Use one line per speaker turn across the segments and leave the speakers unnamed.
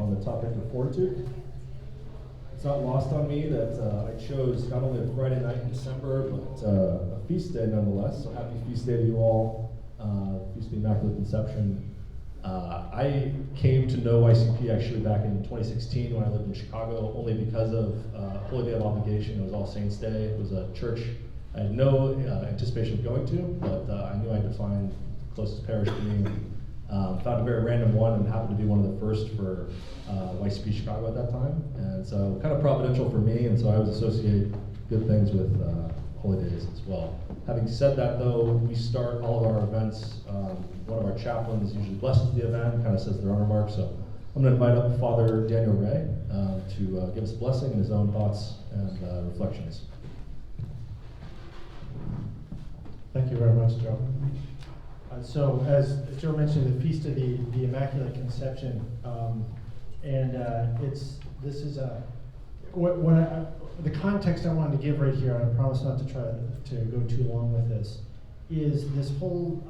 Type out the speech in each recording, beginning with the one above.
on the topic of fortitude. It's not lost on me that I chose not only a Friday night in December, but a feast day nonetheless. So happy feast day to you all, Feast of the Immaculate Conception. I came to know YCP actually back in 2016 when I lived in Chicago, only because of Holy Day of Obligation. It was All Saints Day. It was a church I had no anticipation of going to, but I knew I had to find the closest parish to me. Found a very random one and happened to be one of the first for YCP Chicago at that time. And so kind of providential for me, and so I always associate good things with holy days as well. Having said that though, we start all of our events, one of our chaplains usually blesses the event, kind of says their own remarks. So I'm going to invite up Father Daniel Ray to give us a blessing and his own thoughts and reflections.
Thank you very much, Joe. So as Joe mentioned, the Feast of the Immaculate Conception, the context I wanted to give right here, and I promise not to try to go too long with this, is this whole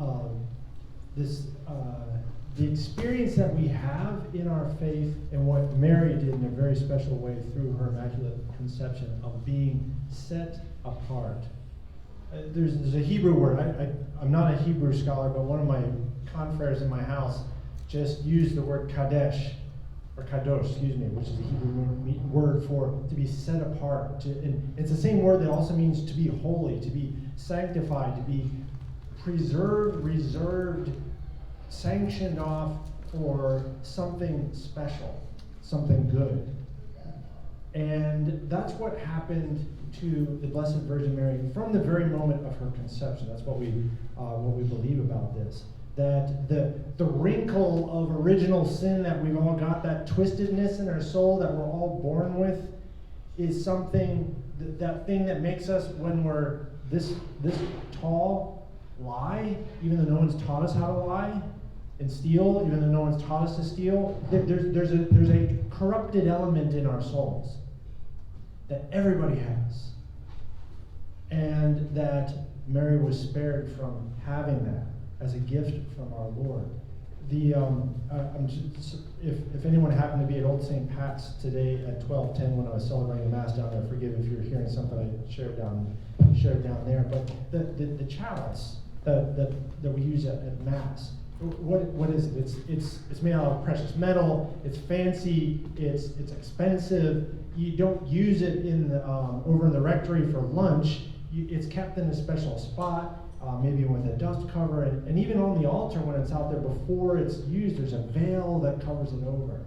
the experience that we have in our faith and what Mary did in a very special way through her Immaculate Conception of being set apart. There's a Hebrew word. I'm not a Hebrew scholar, but one of my confreres in my house just used the word kadesh, or kadosh, which is a Hebrew word for to be set apart. And it's the same word that also means to be holy, to be sanctified, to be preserved, reserved, sanctioned off for something special, something good. And that's what happened to the Blessed Virgin Mary from the very moment of her conception. That's what we believe about this. That the wrinkle of original sin that we've all got, that twistedness in our soul that we're all born with, is something, that thing that makes us, when we're this tall, lie, even though no one's taught us how to lie, and steal, even though no one's taught us to steal. There's a corrupted element in our souls that everybody has, and that Mary was spared from having that as a gift from our Lord. If anyone happened to be at Old St. Pat's today at 12:10 when I was celebrating the Mass down there, forgive if you're hearing something I shared down there. But the chalice that we use at Mass, what is it? It's made out of precious metal. It's fancy. It's expensive. You don't use it over in the rectory for lunch. It's kept in a special spot, maybe with a dust cover, and even on the altar when it's out there before it's used, there's a veil that covers it over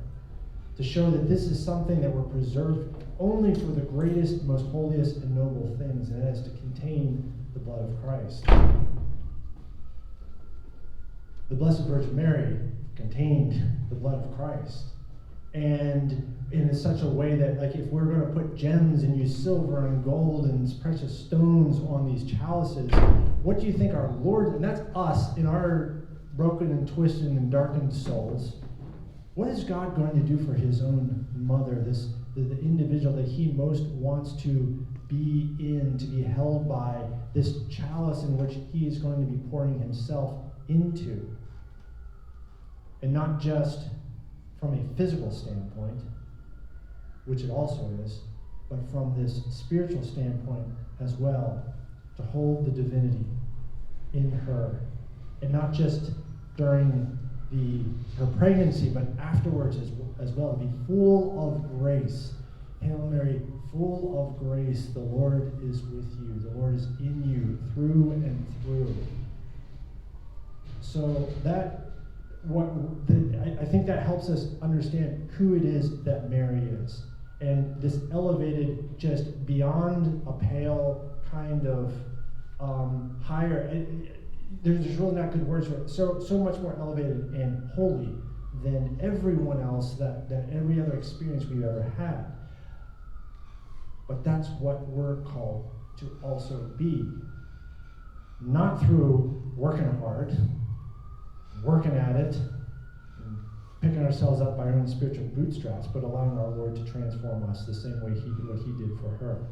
to show that this is something that we're preserved only for the greatest, most holiest, and noble things, and that is to contain the blood of Christ. The Blessed Virgin Mary contained the blood of Christ. And in such a way that, like, if we're going to put gems and use silver and gold and precious stones on these chalices, what do you think our Lord, and that's us in our broken and twisted and darkened souls, what is God going to do for his own mother, the individual that he most wants to be in, to be held by, this chalice in which he is going to be pouring himself into? And not just from a physical standpoint, which it also is, but from this spiritual standpoint as well, to hold the divinity in her, and not just during her pregnancy, but afterwards as well, to be full of grace. Hail Mary, full of grace, the Lord is with you. The Lord is in you, through and through. So I think that helps us understand who it is that Mary is. And this elevated just beyond a pale kind of higher, there's really not good words for it, so much more elevated and holy than everyone else, that every other experience we've ever had. But that's what we're called to also be. Not through working hard, working at it, and picking ourselves up by our own spiritual bootstraps, but allowing our Lord to transform us the same way he did what he did for her.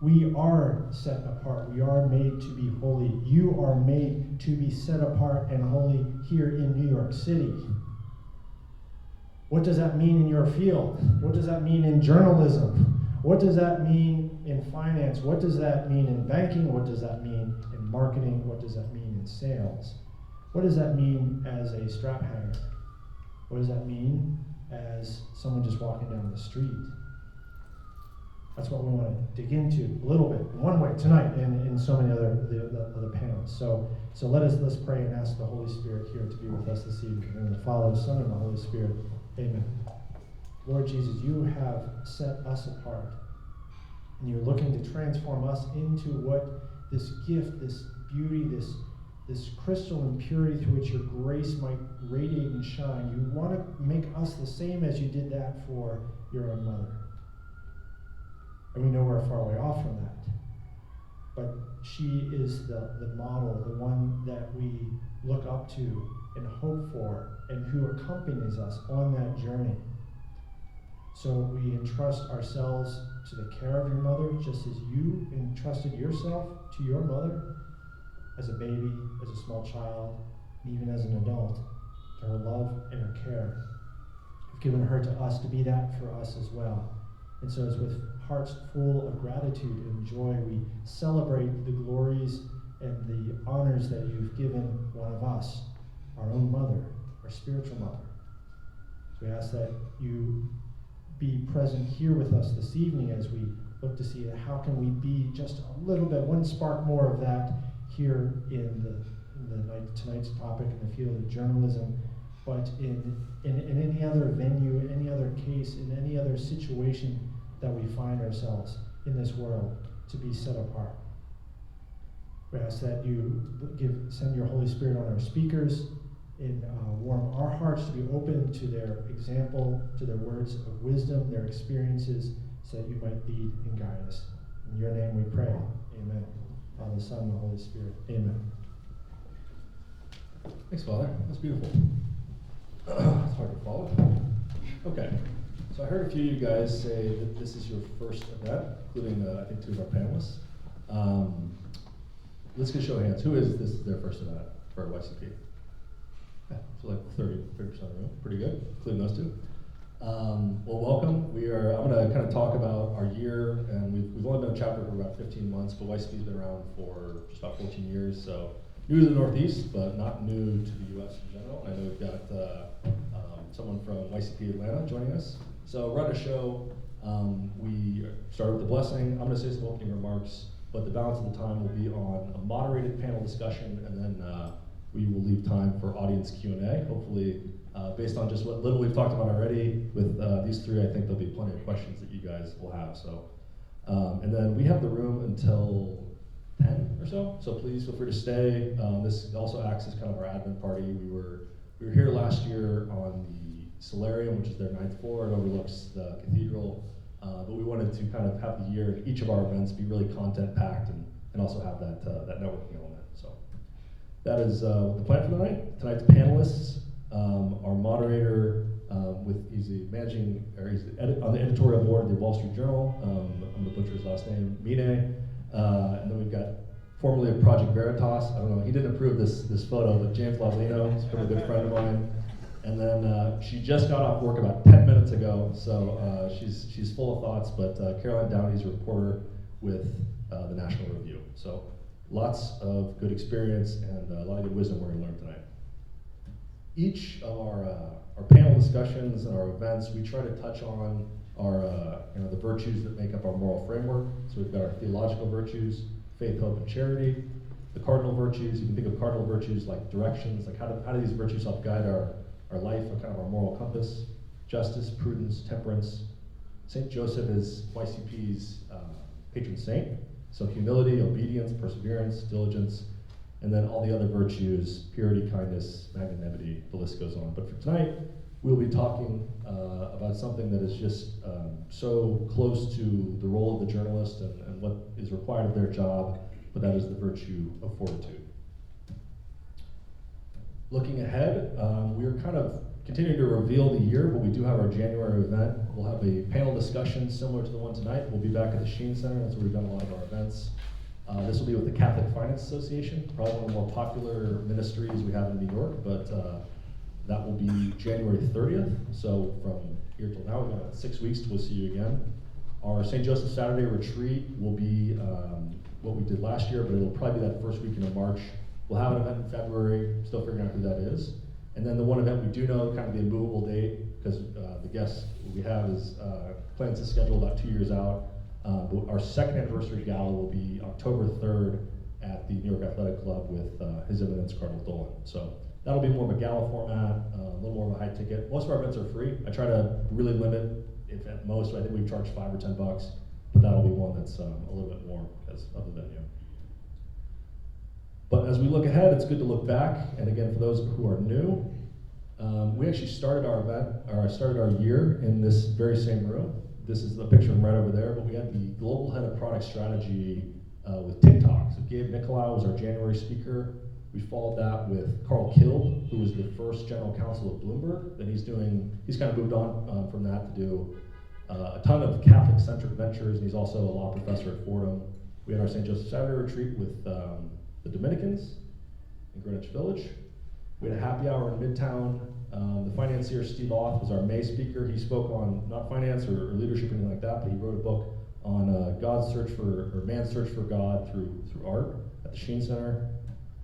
We are set apart. We are made to be holy. You are made to be set apart and holy here in New York City. What does that mean in your field? What does that mean in journalism? What does that mean in finance? What does that mean in banking? What does that mean in marketing? What does that mean in sales? What does that mean as a strap hanger? What does that mean as someone just walking down the street? That's what we want to dig into a little bit, in one way tonight, and in so many other panels. So let's pray and ask the Holy Spirit here to be with us this evening. In the Father, the Son, and the Holy Spirit. Amen. Lord Jesus, you have set us apart, and you're looking to transform us into what this gift, this beauty, this crystal and purity through which your grace might radiate and shine. You want to make us the same as you did that for your own mother. And we know we're far way off from that. But she is the model, the one that we look up to and hope for, and who accompanies us on that journey. So we entrust ourselves to the care of your mother, just as you entrusted yourself to your mother as a baby, as a small child, and even as an adult, to her love and her care. You've given her to us to be that for us as well. And so it's with hearts full of gratitude and joy we celebrate the glories and the honors that you've given one of us, our own mother, our spiritual mother. So we ask that you be present here with us this evening as we look to see how can we be just a little bit, one spark more of that here in tonight's topic in the field of journalism, but in any other venue, any other case, in any other situation that we find ourselves in this world to be set apart. We ask that you send your Holy Spirit on our speakers and warm our hearts to be open to their example, to their words of wisdom, their experiences, so that you might lead and guide us. In your name we pray. Amen. Father, Son, and the Holy Spirit. Amen.
Thanks, Father. That's beautiful. It's hard to follow. Okay. So I heard a few of you guys say that this is your first event, including, I think, two of our panelists. Let's get a show of hands. Who is this their first event for YCP? Yeah, so like 30% of the room. Pretty good, including those two. Well, welcome. I'm going to kind of talk about our year, and we've only been a chapter for about 15 months, but YCP's been around for just about 14 years, so new to the Northeast, but not new to the U.S. in general. I know we've got someone from YCP Atlanta joining us. So run a show. We start with the blessing. I'm going to say some opening remarks, but the balance of the time will be on a moderated panel discussion, and then we will leave time for audience Q&A. Hopefully, based on just what little we've talked about already with these three, I think there'll be plenty of questions that you guys will have. So, and then we have the room until 10 or so. So please feel free to stay. This also acts as kind of our admin party. We were here last year on the Solarium, which is their 9th floor. It overlooks the cathedral. But we wanted to kind of have the year, each of our events be really content packed and also have that networking element. So that is the plan for the night. Tonight's panelists, our moderator, he's on the editorial board of the Wall Street Journal. I'm gonna butcher his last name, Mine. And then we've got formerly of Project Veritas. I don't know, he didn't approve this photo, but James Lavlino, he's a pretty good friend of mine. And then she just got off work about 10 minutes ago, so she's full of thoughts, but Caroline Downey's a reporter with the National Review. So lots of good experience and a lot of good wisdom we're gonna learn tonight. Each of our panel discussions and our events, we try to touch on our the virtues that make up our moral framework. So we've got our theological virtues, faith, hope, and charity. The cardinal virtues, you can think of cardinal virtues like directions, like how do these virtues help guide our life, or kind of our moral compass. Justice, prudence, temperance. St. Joseph is YCP's patron saint. So humility, obedience, perseverance, diligence, and then all the other virtues, purity, kindness, magnanimity, the list goes on. But for tonight, we'll be talking about something that is just so close to the role of the journalist and what is required of their job, but that is the virtue of fortitude. Looking ahead, we're kind of continuing to reveal the year, but we do have our January event. We'll have a panel discussion similar to the one tonight. We'll be back at the Sheen Center. That's where we've done a lot of our events. This will be with the Catholic Finance Association, probably one of the more popular ministries we have in New York, but That will be January 30th. So from here till now, we've got about 6 weeks till we'll see you again. Our St. Joseph Saturday retreat will be what we did last year, but it'll probably be that first weekend of March. We'll have an event in February, still figuring out who that is. And then the one event we do know, kind of the immovable date, because the guest we have is plans to schedule about 2 years out. But our second anniversary gala will be October 3rd at the New York Athletic Club with His Eminence Cardinal Dolan. So that'll be more of a gala format, a little more of a high ticket. Most of our events are free. I try to really limit, if at most, I think we charge $5 or $10, but that'll be one that's a little bit more because of the venue. But as we look ahead, it's good to look back. And again, for those who are new, we actually started our event, or started our year in this very same room. This is the picture right over there, but we had the global head of product strategy with TikTok. So Gabe Nicolau was our January speaker. We followed that with Carl Kilb, who was the first general counsel of Bloomberg. Then he's kind of moved on from that to do a ton of Catholic-centric ventures, and he's also a law professor at Fordham. We had our St. Joseph Saturday retreat with the Dominicans in Greenwich Village. We had a happy hour in Midtown. The financier Steve Auth was our May speaker. He spoke on not finance or leadership or anything like that, but he wrote a book on man's search for God through art at the Sheen Center.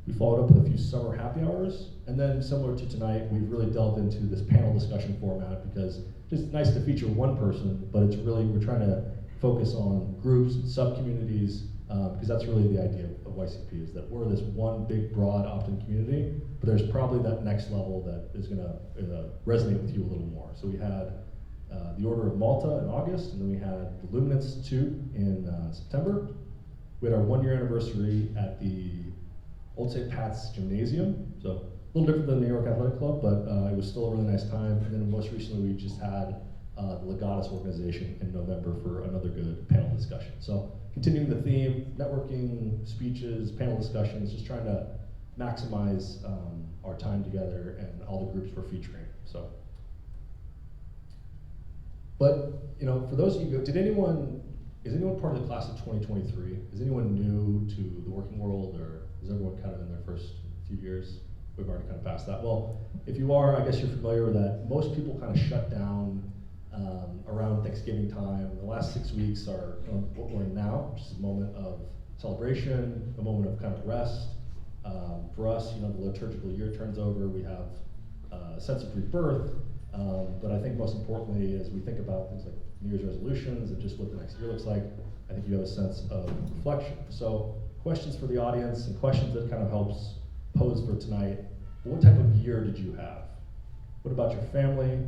We followed up with a few summer happy hours, and then similar to tonight, we've really delved into this panel discussion format because it's nice to feature one person, but we're trying to focus on groups and sub-communities, because that's really the idea of YCP, is that we're this one big, broad opt-in community, but there's probably that next level that is gonna resonate with you a little more. So we had the Order of Malta in August, and then we had the Luminance Institute in September. We had our 1-year anniversary at the Old St. Pat's Gymnasium, so a little different than the New York Athletic Club, but it was still a really nice time. And then most recently, we just had the Legatus organization in November for another good panel discussion. So continuing the theme, networking, speeches, panel discussions, just trying to maximize our time together and all the groups we're featuring. So, but for those of you, is anyone part of the class of 2023? Is anyone new to the working world, or is everyone kind of in their first few years? We've already kind of passed that. Well, if you are, I guess you're familiar with that. Most people kind of shut down around Thanksgiving time. The last 6 weeks are what we're in now, which is a moment of celebration, a moment of kind of rest. For us, the liturgical year turns over. We have a sense of rebirth, but I think most importantly, as we think about things like New Year's resolutions and just what the next year looks like, I think you have a sense of reflection. So questions for the audience and questions that kind of helps pose for tonight. What type of year did you have? What about your family?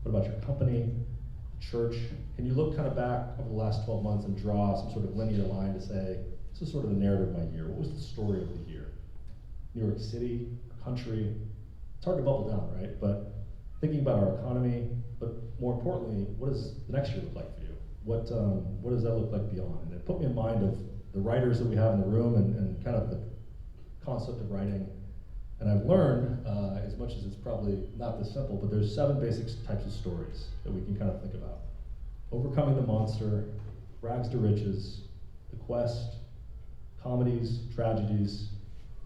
What about your company, church? Can you look kind of back over the last 12 months and draw some sort of linear line to say, this is sort of the narrative of my year. What was the story of the year? New York City, country. It's hard to bubble down, right? But thinking about our economy, but more importantly, what does the next year look like for you? What does that look like beyond? And it put me in mind of the writers that we have in the room and kind of the concept of writing. And I've learned, as much as it's probably not this simple, but there's 7 basic types of stories that we can kind of think about. Overcoming the monster, rags to riches, the quest, comedies, tragedies,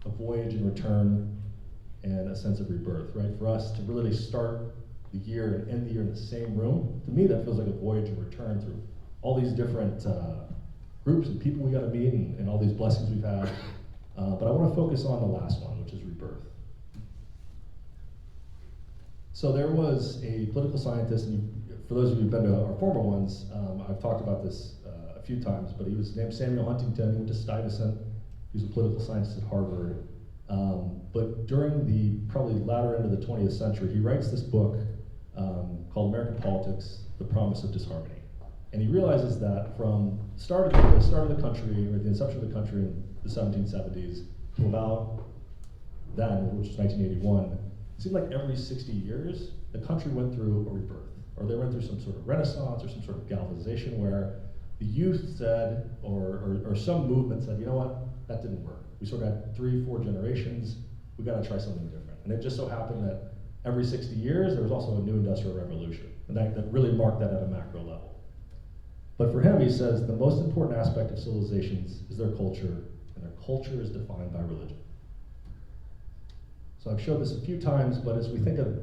a voyage and return, and a sense of rebirth, right? For us to really start the year and end the year in the same room, to me that feels like a voyage and return through all these different groups and people we got to meet and all these blessings we've had. But I want to focus on the last one, which is rebirth. So there was a political scientist, and for those of you who've been to our former ones, I've talked about this a few times, but he was named Samuel Huntington. He went to Stuyvesant. He was a political scientist at Harvard. But during the probably latter end of the 20th century, he writes this book called American Politics, The Promise of Disharmony. And he realizes that from the start of the country, or the inception of the country in the 1770s, to about then, which was 1981, it seemed like every 60 years, the country went through a rebirth, or they went through some sort of renaissance or some sort of galvanization where the youth said, or some movement said, you know what, that didn't work. We sort of had 3, 4 generations, we gotta try something different. And it just so happened that every 60 years, there was also a new industrial revolution, and that really marked that at a macro level. But for him, he says, the most important aspect of civilizations is their culture, and their culture is defined by religion. So I've showed this a few times, but as we think of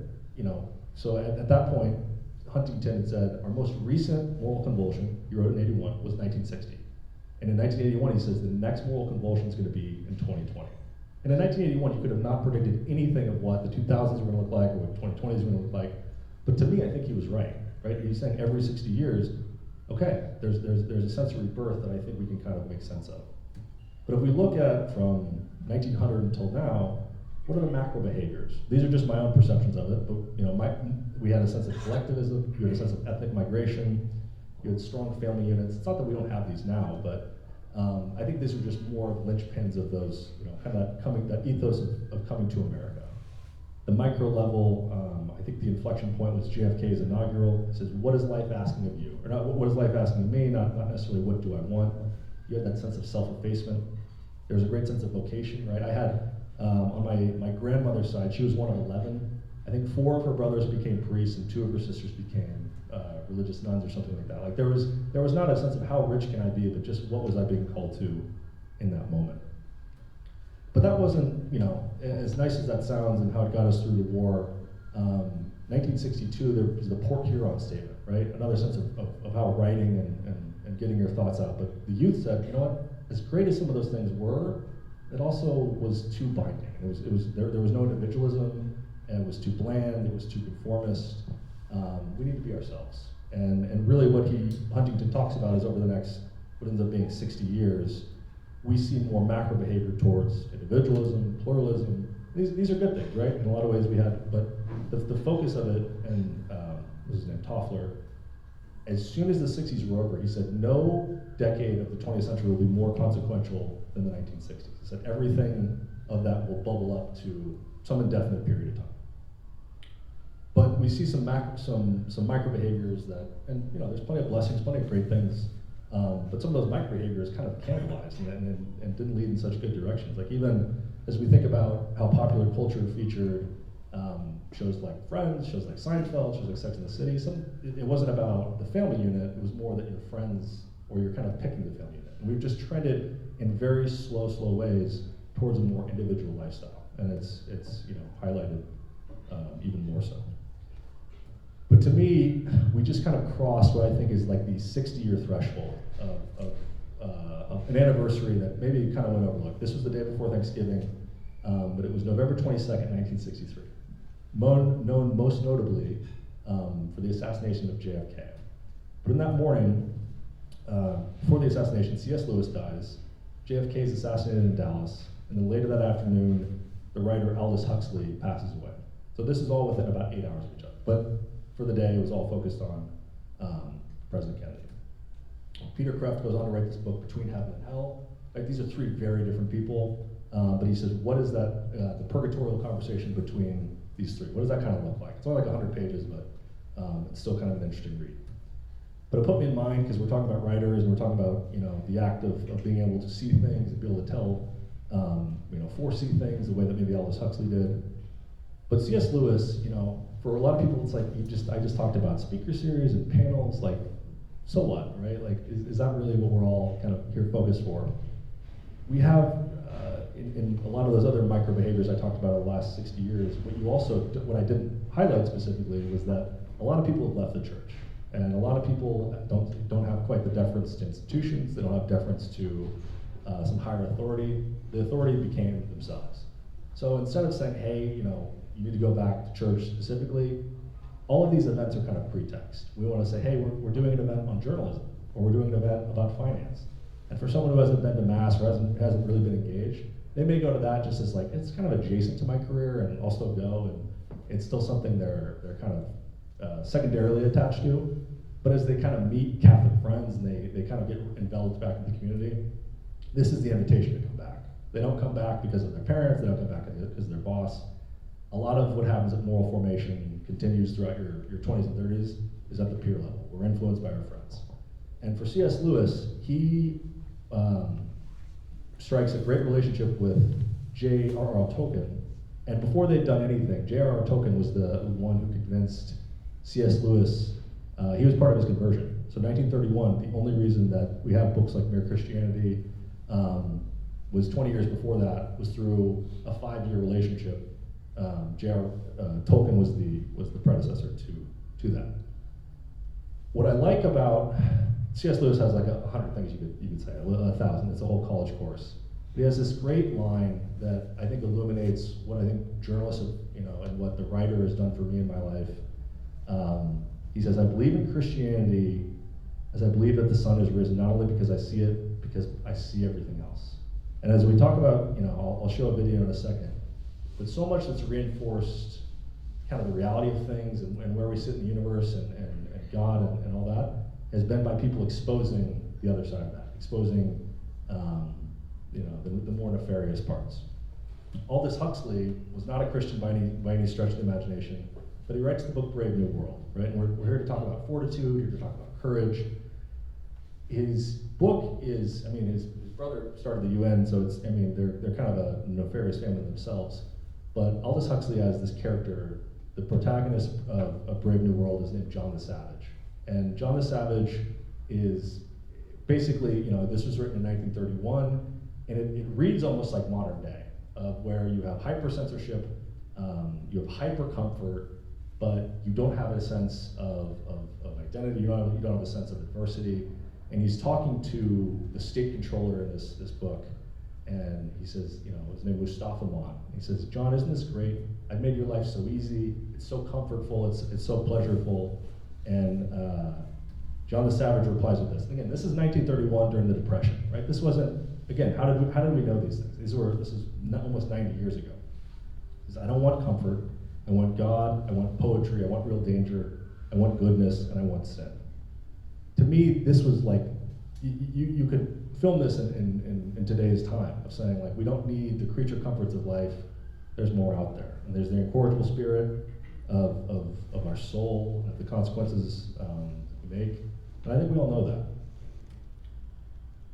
so at that point, Huntington had said, our most recent moral convulsion, he wrote in 81, was 1960. And in 1981, he says the next moral convulsion is going to be in 2020. And in 1981, you could have not predicted anything of what the 2000s were going to look like or what 2020s were going to look like. But to me, I think he was right? He's saying every 60 years, okay, there's a sense of rebirth that I think we can kind of make sense of. But if we look at from 1900 until now, what are the macro behaviors? These are just my own perceptions of it, but we had a sense of collectivism, you had a sense of ethnic migration, you had strong family units. It's not that we don't have these now, but I think these are just more linchpins of those, kind of that ethos of coming to America. The micro level, I think the inflection point was JFK's inaugural. It says, what is life asking of you? Or not, what is life asking of me? Not necessarily what do I want. You had that sense of self-effacement. There was a great sense of vocation, right? I had, on my grandmother's side, she was one of 11. I think 4 of her brothers became priests and 2 of her sisters became religious nuns or something like that. Like there was not a sense of how rich can I be, but just what was I being called to in that moment. But that wasn't, as nice as that sounds and how it got us through the war. 1962, there was the Port Huron statement, right? Another sense of how writing and getting your thoughts out. But the youth said, you know what? As great as some of those things were, it also was too binding. There was no individualism, and it was too bland. It was too conformist. We need to be ourselves. And really, what Huntington talks about is over the next, what ends up being 60 years, we see more macro behavior towards individualism, pluralism. These are good things, right? In a lot of ways we had, but the focus of it, and what was his name, Toffler, as soon as the 60s were over, he said no decade of the 20th century will be more consequential than the 1960s. He said everything of that will bubble up to some indefinite period of time. But we see some micro behaviors that, and there's plenty of blessings, plenty of great things, but some of those micro behaviors kind of cannibalized and didn't lead in such good directions. Like even as we think about how popular culture featured shows like Friends, shows like Seinfeld, shows like Sex and the City, it wasn't about the family unit, it was more that you're friends or you're kind of picking the family unit. And we've just trended in very slow ways towards a more individual lifestyle. And it's highlighted even more so. But to me, we just kind of crossed what I think is like the 60-year threshold of an anniversary that maybe kind of went overlooked. This was the day before Thanksgiving, but it was November 22nd, 1963. Known most notably for the assassination of JFK. But in that morning, before the assassination, C.S. Lewis dies, JFK is assassinated in Dallas, and then later that afternoon, the writer Aldous Huxley passes away. So this is all within about 8 hours of each other. But for the day, it was all focused on President Kennedy. Peter Kreeft goes on to write this book, Between Heaven and Hell. Like, these are 3 very different people, but he says, what is that, the purgatorial conversation between these 3? What does that kind of look like? It's only like 100 pages, but it's still kind of an interesting read. But it put me in mind, because we're talking about writers, and we're talking about the act of being able to see things, and be able to tell, foresee things the way that maybe Aldous Huxley did. But C.S. Lewis, for a lot of people, it's like I just talked about speaker series and panels. Like, so what, right? Like, is that really what we're all kind of here focused for? We have in a lot of those other micro behaviors I talked about over the last 60 years. What I didn't highlight specifically was that a lot of people have left the church, and a lot of people don't have quite the deference to institutions. They don't have deference to some higher authority. The authority became themselves. So instead of saying, hey, you need to go back to church specifically, all of these events are kind of pretext. We want to say, hey, we're doing an event on journalism, or we're doing an event about finance. And for someone who hasn't been to Mass or hasn't really been engaged, they may go to that just as like, it's kind of adjacent to my career, and I'll still go, and it's still something they're kind of secondarily attached to. But as they kind of meet Catholic friends and they kind of get enveloped back in the community, this is the invitation to come back. They don't come back because of their parents, they don't come back because of their boss. A lot of what happens at moral formation continues throughout your 20s and 30s is at the peer level. We're influenced by our friends. And for C.S. Lewis, he strikes a great relationship with J.R.R. Tolkien. And before they'd done anything, J.R.R. Tolkien was the one who convinced C.S. Lewis, he was part of his conversion. So 1931, the only reason that we have books like Mere Christianity was 20 years before that, was through a 5-year relationship J.R. Tolkien was the predecessor to that. What I like about C.S. Lewis has like 100 things you could say, 1,000. It's a whole college course. But he has this great line that I think illuminates what I think journalists, and what the writer has done for me in my life. He says, "I believe in Christianity as I believe that the sun is risen, not only because I see it, because I see everything else." And as we talk about, I'll show a video in a second, but so much that's reinforced kind of the reality of things and where we sit in the universe and God and all that has been by people exposing the other side of that, exposing the more nefarious parts. Aldous Huxley was not a Christian by any stretch of the imagination, but he writes the book Brave New World, right? And we're here to talk about fortitude, here to talk about courage. His book is, his brother started the UN, so they're kind of a nefarious family themselves. But Aldous Huxley has this character, the protagonist of Brave New World is named John the Savage. And John the Savage is basically, this was written in 1931, and it reads almost like modern day, of where you have hyper censorship, you have hyper comfort, but you don't have a sense of identity, you don't have a sense of adversity. And he's talking to the state controller in this book, and he says, his name was Mustafa Mon. He says, "John, isn't this great? I've made your life so easy. It's so comfortful. It's so pleasureful." And John the Savage replies with this. And again, this is 1931 during the Depression, right? This wasn't, again, how did we know these things? This is almost 90 years ago. He says, "I don't want comfort. I want God. I want poetry. I want real danger. I want goodness, and I want sin." To me, this was like, you could film this in today's time of saying, like, we don't need the creature comforts of life. There's more out there. And there's the incorrigible spirit of our soul, of the consequences we make. And I think we all know that.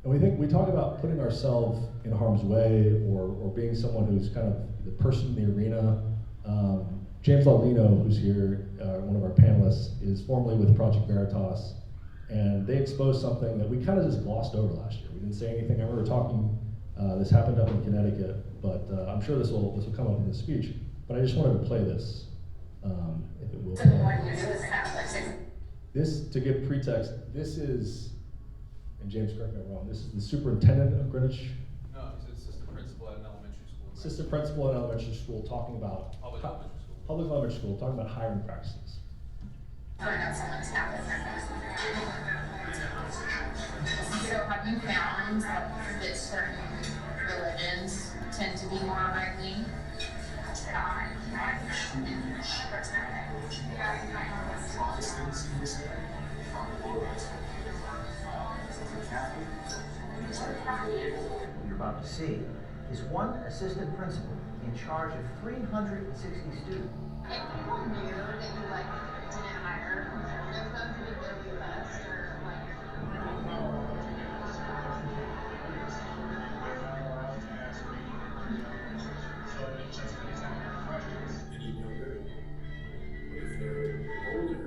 And we talk about putting ourselves in harm's way or being someone who's kind of the person in the arena. James Laulino, who's here, one of our panelists, is formerly with Project Veritas. And they exposed something that we kind of just glossed over last year. We didn't say anything. I remember talking, this happened up in Connecticut, but I'm sure this will come up in the speech. But I just wanted to play this, if it will. This, to give pretext, this is, and James, correct me if I'm wrong, this is the superintendent of Greenwich.
No, he's assistant principal at an elementary school.
Assistant principal at an elementary school talking about
Public elementary school.
Public elementary school, talking about hiring practices.
So have you found that certain religions tend to be more right wing?
What you're about to see is one assistant principal in charge of 360 students.
If people knew that you didn't hire conservative folks, would there be less or
any younger, but if they're older,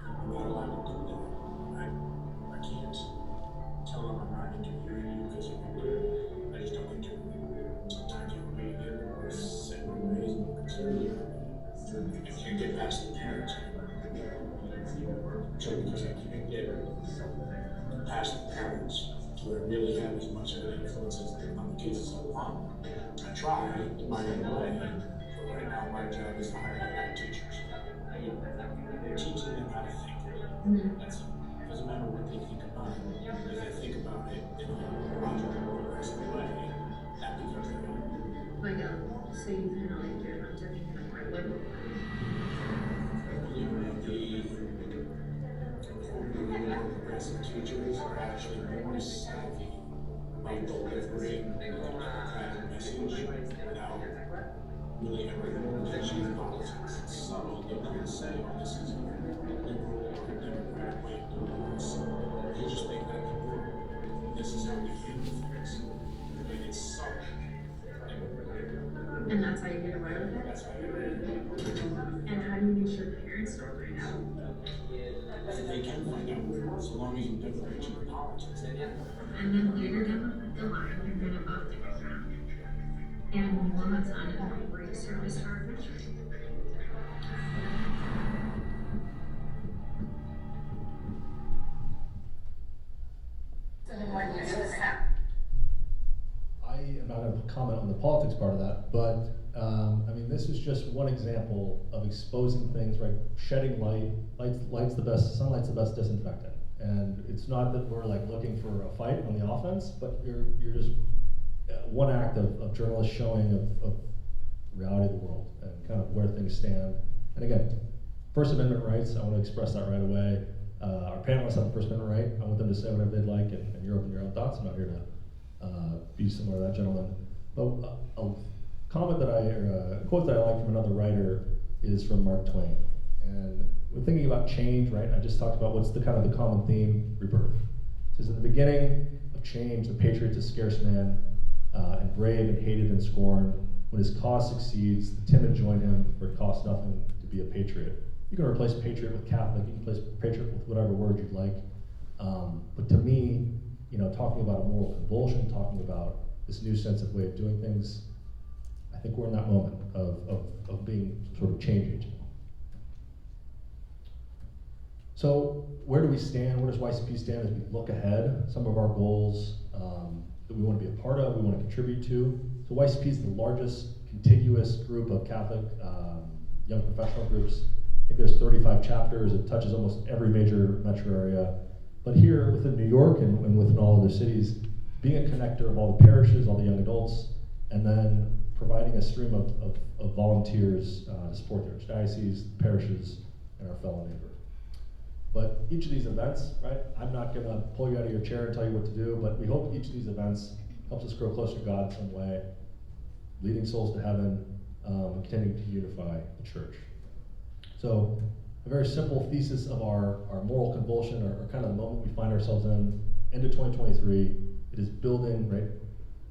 I'm not allowed to do that. I can't tell them I'm not interviewing you because you're younger. I just don't interview you. Sometimes you may get more set in your ways and more conservative. If you get past the parents, so because if you can get past the parents to where it really have as much of an influence on the kids as I want, I try in my own way. But right now, my job is to hire bad teachers. Teaching them how to think. That's it. Doesn't matter what they think about it. If they think about it in a logical, progressive way, that becomes their own.
so you kind of like your concept of more liberal?
I believe that the progressive teachers are actually more savvy about delivering a democratic message without really ever mentioning politics. It's subtle. They don't say, "Oh, this is a liberal or a democratic way of doing this." They just make that clear. This is how we handle things. And it's subtle.
And that's how you get away with it?
That's how you do
And how do you make sure parents don't find out?
it. They can find out, so long as you don't mention the politics.
And then later down the line, you're going to up the ground. And one that's unemployed
the service to our country.
So then when you do this happen,
I am not going to comment on the politics part of that, but I mean, this is just one example of exposing things, right? Shedding light, light's the best, sunlight's the best disinfectant. And it's not that we're like looking for a fight on the offense, but you're just one act of journalists showing of reality of the world and kind of where things stand. And again, First Amendment rights, I want to express that right away. Our panelists have the First Amendment right. I want them to say whatever they'd like, and you're open to your own thoughts. I'm not here to be similar to that gentleman. But a comment that or a quote that I like from another writer is from Mark Twain. And we're thinking about change, right? I just talked about what's the kind of the common theme, rebirth. It says, in the beginning of change, the patriot's a scarce man, and brave and hated and scorned. When his cause succeeds, the timid join him, for it costs nothing to be a patriot. You can replace patriot with Catholic, you can replace patriot with whatever word you'd like. But to me, you know, talking about a moral convulsion, talking about this new sense of way of doing things, I think we're in that moment of being sort of change agent. So where do we stand? Where does YCP stand as we look ahead? Some of our goals that we want to be a part of, we want to contribute to. So YCP is the largest contiguous group of Catholic young professional groups. I think there's 35 chapters. It touches almost every major metro area. But here within New York and within all other cities, being a connector of all the parishes, all the young adults, and then providing a stream of volunteers to support their archdiocese, parishes, and our fellow neighbor. But each of these events, right, I'm not going to pull you out of your chair and tell you what to do, but we hope each of these events helps us grow closer to God in some way, leading souls to heaven, and continuing to unify the church. So a very simple thesis of our moral convulsion, or kind of the moment we find ourselves in, into 2023, it is building, right?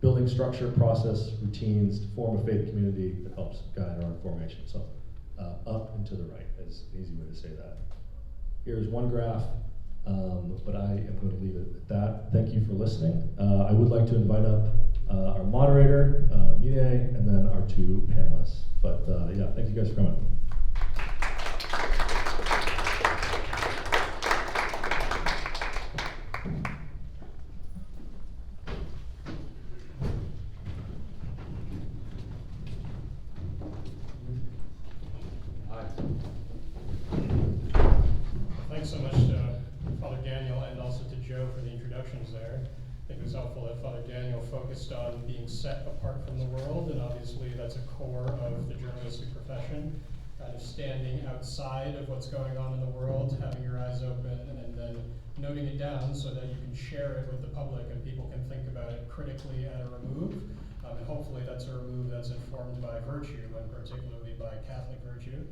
Building structure, process, routines to form a faith community that helps guide our formation. So up and to the right is an easy way to say that. Here's one graph, but I am going to leave it at that. Thank you for listening. I would like to invite up our moderator, Mine, and then our two panelists. But yeah, thank you guys for coming.
Thanks so much to Father Daniel and also to Joe for the introductions there. I think it was helpful that Father Daniel focused on being set apart from the world, and obviously that's a core of the journalistic profession, kind of standing outside of what's going on in the world, having your eyes open, and then noting it down so that you can share it with the public and people can think about it critically at a remove. And hopefully that's a remove that's informed by virtue, and particularly by Catholic virtue.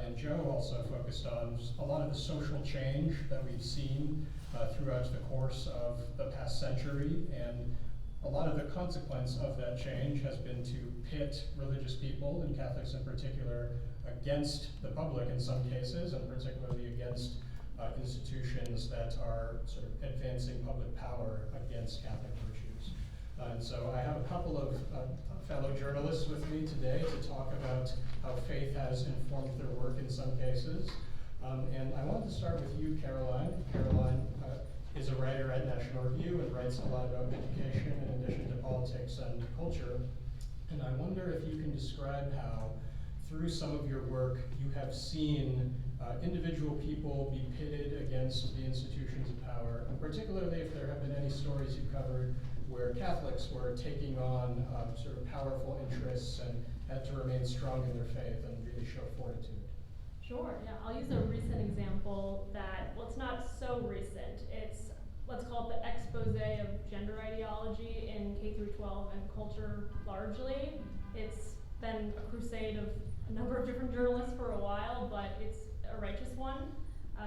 And Joe also focused on a lot of the social change that we've seen throughout the course of the past century, and a lot of the consequence of that change has been to pit religious people, and Catholics in particular, against the public in some cases, and particularly against institutions that are sort of advancing public power against Catholic virtues. And so I have a couple of fellow journalists with me today to talk about how faith has informed their work in some cases. And I wanted to start with you, Caroline. Caroline is a writer at National Review and writes a lot about education in addition to politics and culture. And I wonder if you can describe how, through some of your work, you have seen individual people be pitted against the institutions of power, and particularly if there have been any stories you covered where Catholics were taking on sort of powerful interests and had to remain strong in their faith and really show fortitude.
Sure, yeah, I'll use a recent example that, well, it's not so recent. It's, let's call it the expose of gender ideology in K through 12 and culture largely. It's been a crusade of a number of different journalists for a while, but it's a righteous one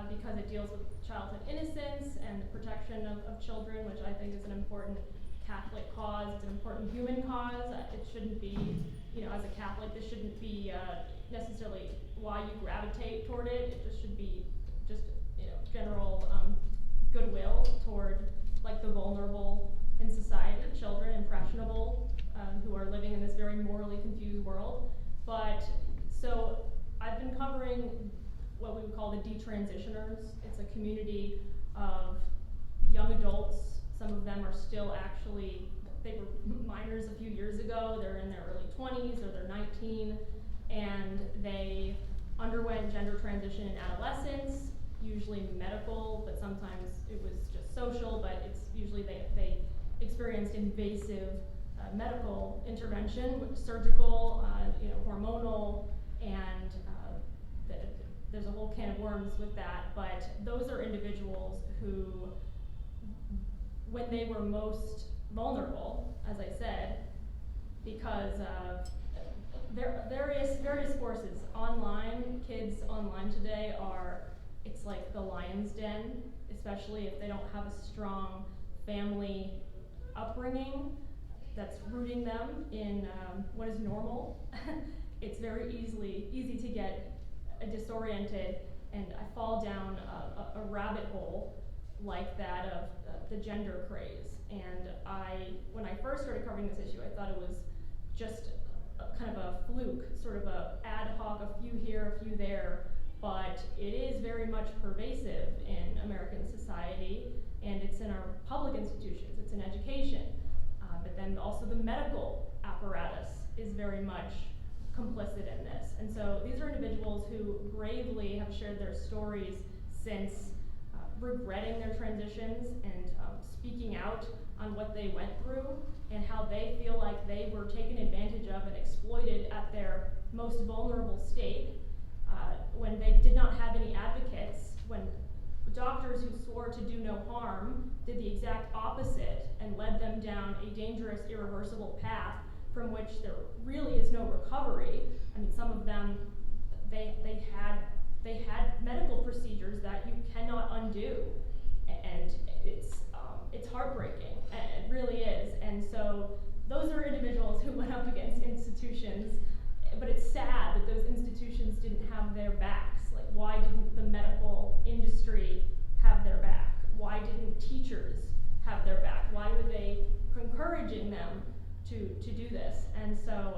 because it deals with childhood innocence and the protection of children, which I think is an important Catholic cause. It's an important human cause. It shouldn't be, you know, as a Catholic, this shouldn't be necessarily why you gravitate toward it. It just should be just, you know, general goodwill toward like the vulnerable in society, children, impressionable, who are living in this very morally confused world. But, so, I've been covering what we would call the detransitioners. It's a community of young adults. Some of them are still actually, they were minors a few years ago, they're in their early 20s or they're 19, and they underwent gender transition in adolescence, usually medical, but sometimes it was just social, but it's usually they experienced invasive medical intervention, surgical, hormonal, and there's a whole can of worms with that, but those are individuals who, when they were most vulnerable, as I said, because of various forces online, kids online today it's like the lion's den, especially if they don't have a strong family upbringing that's rooting them in what is normal. It's very easy to get disoriented, and I fall down a rabbit hole like that of the gender craze. And when I first started covering this issue, I thought it was just kind of a fluke, sort of a ad hoc, a few here, a few there, but it is very much pervasive in American society, and it's in our public institutions, it's in education, but then also the medical apparatus is very much complicit in this. And so these are individuals who bravely have shared their stories since regretting their transitions and speaking out on what they went through and how they feel like they were taken advantage of and exploited at their most vulnerable state when they did not have any advocates, when doctors who swore to do no harm did the exact opposite and led them down a dangerous, irreversible path from which there really is no recovery. I mean, some of them, they had medical procedures that you cannot undo, and it's heartbreaking. It really is. And so those are individuals who went up against institutions, but it's sad that those institutions didn't have their backs. Like, why didn't the medical industry have their back? Why didn't teachers have their back? Why were they encouraging them to do this? And so,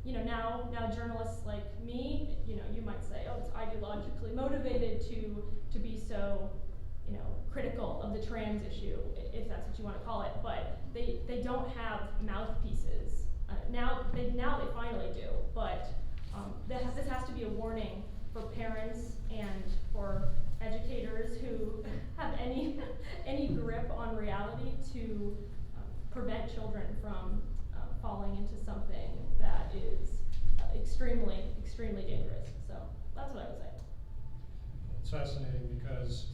now journalists like me, you might say, oh, it's ideologically motivated to be so, critical of the trans issue, if that's what you want to call it. But they don't have mouthpieces. Now they finally do. But this has to be a warning for parents and for educators who have any grip on reality to prevent children from falling into something that is extremely, extremely dangerous. So that's what I would say.
It's fascinating because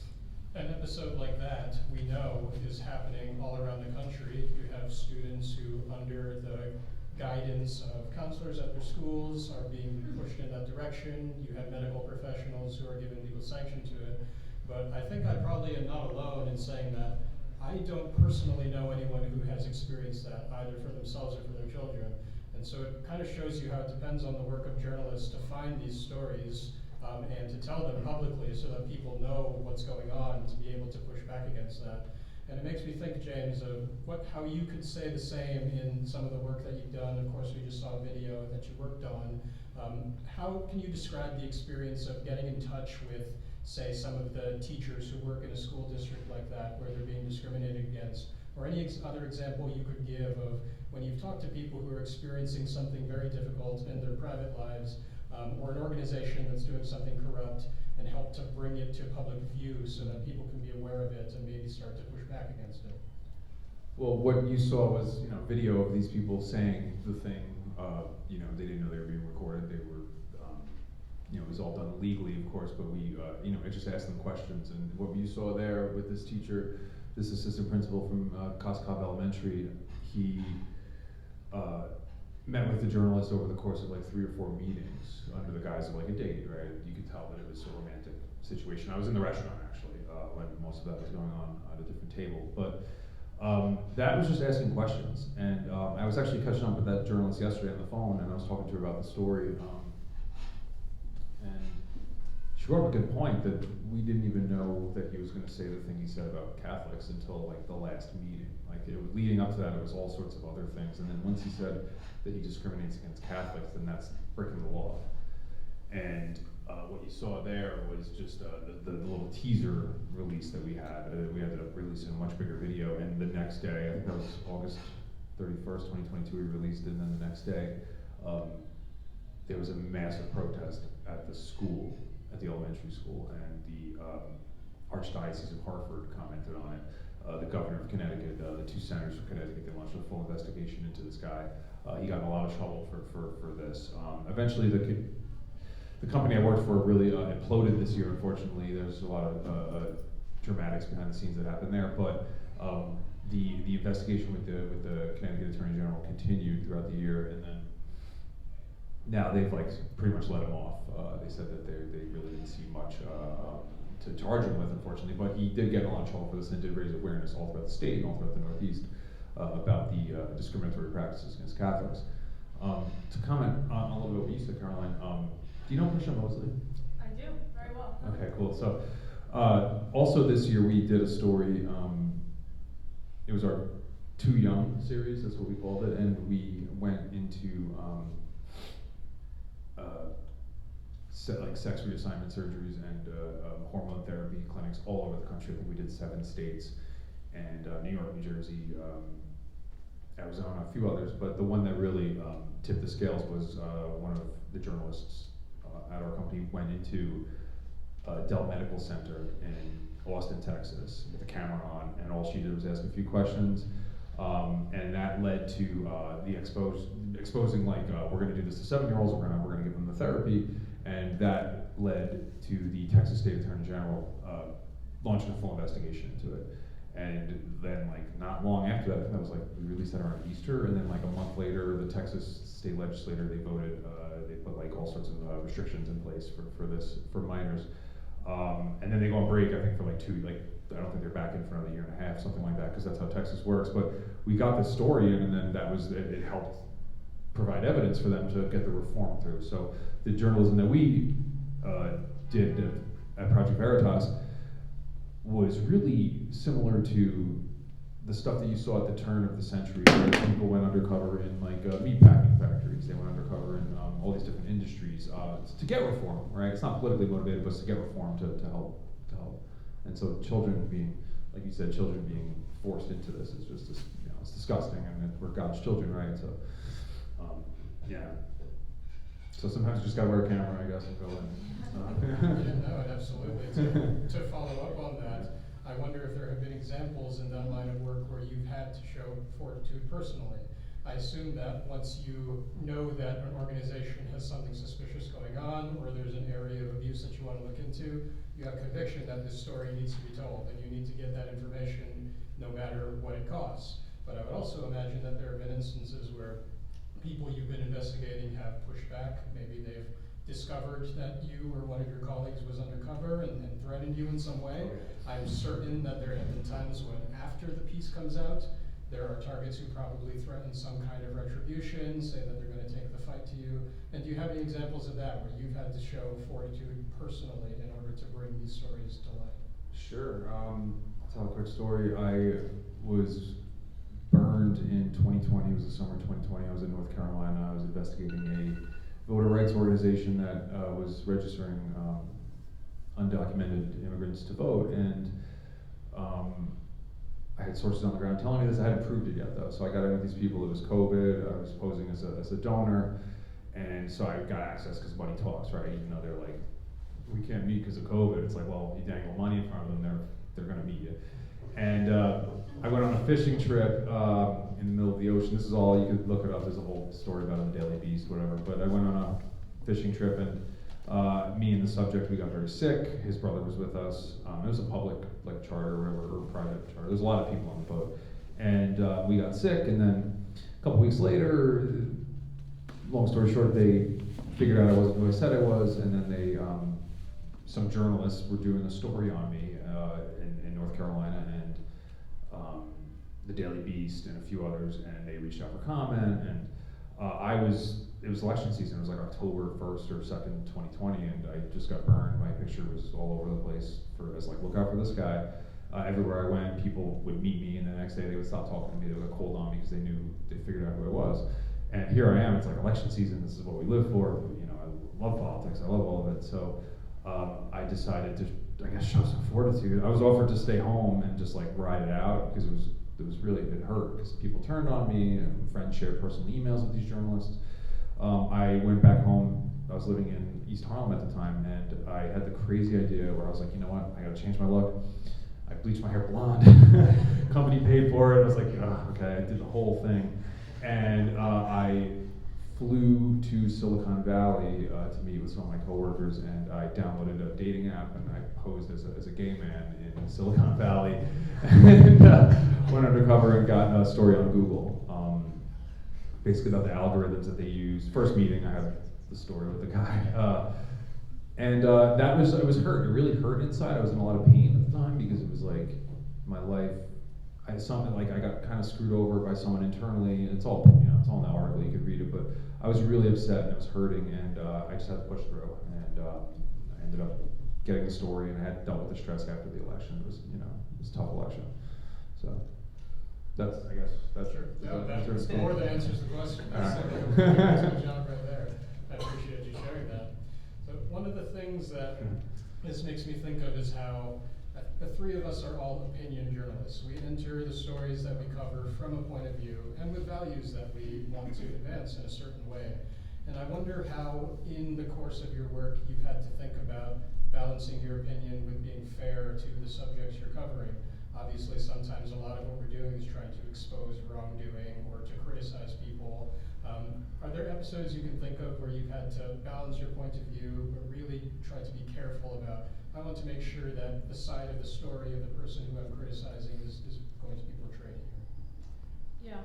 an episode like that, we know, is happening all around the country. You have students who, under the guidance of counselors at their schools, are being pushed in that direction. You have medical professionals who are given legal sanction to it. But I think I probably am not alone in saying that I don't personally know anyone who has experienced that, either for themselves or for their children. And so it kind of shows you how it depends on the work of journalists to find these stories and to tell them publicly so that people know what's going on, to be able to push back against that. And it makes me think, James, of how you could say the same in some of the work that you've done. Of course, we just saw a video that you worked on. How can you describe the experience of getting in touch with, say, some of the teachers who work in a school district like that where they're being discriminated against? Or any other example you could give of when you've talked to people who are experiencing something very difficult in their private lives, or an organization that's doing something corrupt, and help to bring it to public view so that people can be aware of it and maybe start to push back against it.
Well, what you saw was, video of these people saying the thing. They didn't know they were being recorded. They were, it was all done legally, of course. But we, I just asked them questions, and what you saw there with this teacher, this assistant principal from Koskov Elementary, he met with the journalist over the course of like 3 or 4 meetings under the guise of like a date, right? You could tell that it was a romantic situation. I was in the restaurant actually when most of that was going on at a different table, but that was just asking questions. And I was actually catching up with that journalist yesterday on the phone, and I was talking to her about the story. And she brought up a good point that we didn't even know that he was going to say the thing he said about Catholics until like the last meeting. Like leading up to that, it was all sorts of other things. And then once he said that he discriminates against Catholics, then that's breaking the law. And what you saw there was just the little teaser release that we had. We ended up releasing a much bigger video, and the next day, I think that was August 31st, 2022, we released it, and then the next day, there was a massive protest at the school, at the elementary school, and the Archdiocese of Hartford commented on it. The governor of Connecticut, the two senators from Connecticut, they launched a full investigation into this guy. He got in a lot of trouble for this. Eventually, the company I worked for really imploded this year, unfortunately. There's a lot of dramatics behind the scenes that happened there, but the investigation with the Connecticut Attorney General continued throughout the year, and then now they've like pretty much let him off. They said that they really didn't see much to charge him with, unfortunately, but he did get in a lot of trouble for this and did raise awareness all throughout the state and all throughout the Northeast about the discriminatory practices against Catholics. To comment on a little bit what you said, Caroline, do you know Prisha Mosley?
I do, very well.
Okay, cool. So also this year we did a story, it was our Too Young series, that's what we called it, and we went into like sex reassignment surgeries and hormone therapy clinics all over the country. I think we did 7 states, and New York, New Jersey, Arizona, a few others, but the one that really tipped the scales was one of the journalists at our company went into Dell Medical Center in Austin, Texas, with the camera on, and all she did was ask a few questions, and that led to the exposing like we're going to do this to 7-year-olds, we're going to give them the therapy, and that led to the Texas State Attorney General launching a full investigation into it. And then, like, not long after that, I think that was like, we released that around Easter, and then like a month later, the Texas state legislature, they voted, they put like all sorts of restrictions in place for this, for minors. And then they go on break, I think for like I don't think they're back in for another year and a half, something like that, because that's how Texas works. But we got this story in, and then that was, it helped provide evidence for them to get the reform through. So the journalism that we did at Project Veritas was really similar to the stuff that you saw at the turn of the century, where people went undercover in like meatpacking factories. They went undercover in all these different industries to get reform, right? It's not politically motivated, but it's to get reform to help. And so children being, like you said, children being forced into this is just, it's disgusting. I mean, we're God's children, right? So, yeah. So sometimes you just gotta wear a camera, I guess, and go in.
Yeah, no, absolutely. To follow up on that, I wonder if there have been examples in that line of work where you've had to show fortitude personally. I assume that once you know that an organization has something suspicious going on, or there's an area of abuse that you want to look into, you have conviction that this story needs to be told, and you need to get that information no matter what it costs. But I would also imagine that there have been instances where people you've been investigating have pushed back. Maybe they've discovered that you or one of your colleagues was undercover and threatened you in some way. I'm certain that there have been times when after the piece comes out, there are targets who probably threaten some kind of retribution, say that they're going to take the fight to you. And do you have any examples of that where you've had to show fortitude personally in order to bring these stories to light?
Sure. I'll tell a quick story. I was burned in 2020. It was the summer of 2020. I was in North Carolina. I was investigating a voter rights organization that was registering undocumented immigrants to vote, and I had sources on the ground telling me this. I hadn't proved it yet, though. So I got in with these people. It was COVID. I was posing as a donor, and so I got access because money talks, right? Even though they're like, we can't meet because of COVID. It's like, well, you dangle money in front of them, they're going to meet you. And I went on a fishing trip in the middle of the ocean. This is all, you could look it up. There's a whole story about it in the Daily Beast, whatever. But I went on a fishing trip, and me and the subject, we got very sick. His brother was with us. It was a public like charter or whatever, or private charter. There's a lot of people on the boat. And we got sick, and then a couple weeks later, long story short, they figured out I wasn't who I said I was, and then they, some journalists were doing a story on me in North Carolina, and the Daily Beast and a few others, and they reached out for comment, and it was election season. It was like October 1st or 2nd, 2020, and I just got burned. My picture was all over the place as like, look out for this guy. Everywhere I went, people would meet me, and the next day they would stop talking to me. They would get cold on me because they figured out who I was. And here I am, it's like election season, this is what we live for, you know, I love politics, I love all of it, so I decided to, I guess, show some fortitude. I was offered to stay home and just like ride it out, because it hurt, because people turned on me, and friends shared personal emails with these journalists. I went back home. I was living in East Harlem at the time, and I had the crazy idea where I was like, you know what, I gotta change my look. I bleached my hair blonde. Company paid for it. I was like, oh, okay, I did the whole thing. And I flew to Silicon Valley to meet with some of my coworkers, and I downloaded a dating app, and I posed as a gay man in Silicon Valley, and went undercover and got a story on Google. Basically about the algorithms that they use. First meeting, I have the story with the guy. It was hurt. It really hurt inside. I was in a lot of pain at the time, because it was like my life. I got kind of screwed over by someone internally. It's all it's all in the article. You could read it, but I was really upset and it was hurting, and I just had to push through. And I ended up getting the story, and I had dealt with the stress after the election. It was a tough election. So that's
Sure. No,
that's
that more than answers the question. That's
All right.
a good job right there. I appreciate you sharing that. So one of the things that this makes me think of is how the three of us are all opinion journalists. We enter the stories that we cover from a point of view and with values that we want to advance in a certain way. And I wonder how, in the course of your work, you've had to think about balancing your opinion with being fair to the subjects you're covering. Obviously, sometimes a lot of what we're doing is trying to expose wrongdoing or to criticize people. Are there episodes you can think of where you've had to balance your point of view, but really try to be careful about, I want to make sure that the side of the story of the person who I'm criticizing is going to be portrayed here?
Yeah,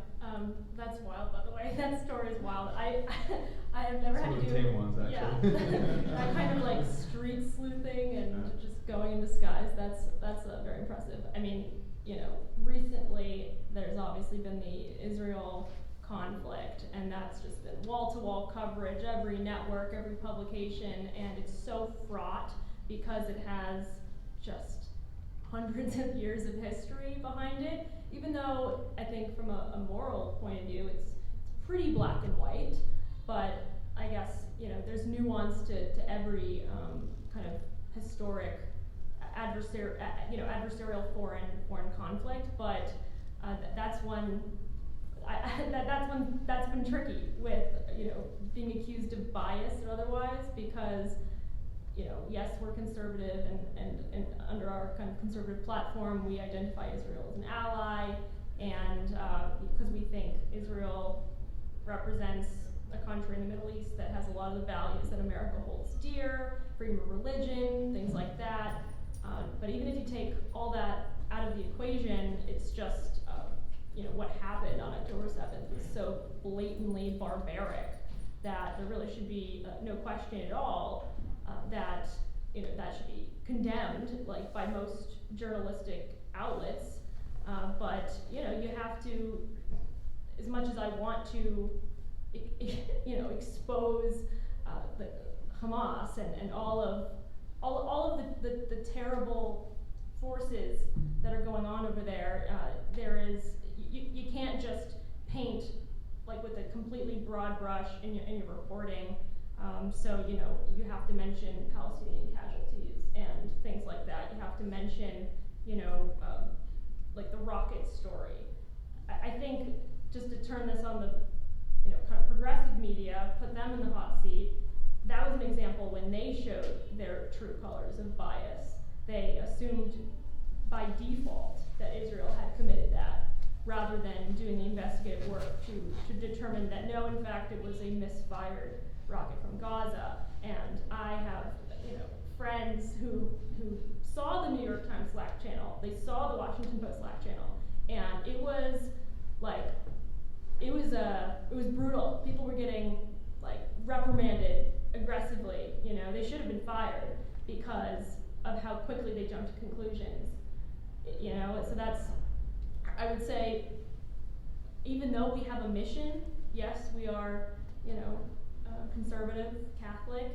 that's wild, by the way. That story is wild. I have never had to do.
Some of the tame ones, actually.
Yeah, that kind of like street sleuthing and just going in disguise. That's very impressive. I mean, recently there's obviously been the Israel conflict, and that's just been wall-to-wall coverage, every network, every publication, and it's so fraught because it has just hundreds of years of history behind it. Even though I think from a moral point of view, it's pretty black and white, but I guess there's nuance to every kind of historic adversarial foreign conflict. But that's one that's been tricky with being accused of bias or otherwise, because yes, we're conservative, and under our kind of conservative platform, we identify Israel as an ally, and because we think Israel represents a country in the Middle East that has a lot of the values that America holds dear, freedom of religion, things like that. But even if you take all that out of the equation, it's just what happened on October 7th was so blatantly barbaric that there really should be no question at all that that should be condemned, like, by most journalistic outlets. But you have to, as much as I want to expose the Hamas and all of the terrible forces that are going on over there, you can't just paint like with a completely broad brush in your reporting. So you have to mention Palestinian casualties and things like that. You have to mention like the rocket story. I think, just to turn this on the kind of progressive media, put them in the hot seat, that was an example when they showed their true colors of bias. They assumed by default that Israel had committed that, rather than doing the investigative work to determine that no, in fact, it was a misfired rocket from Gaza. And I have friends who saw the New York Times Slack channel, they saw the Washington Post Slack channel, and it was brutal. People were getting reprimanded aggressively. They should have been fired because of how quickly they jumped to conclusions. So that's, I would say, even though we have a mission, yes, we are conservative, Catholic,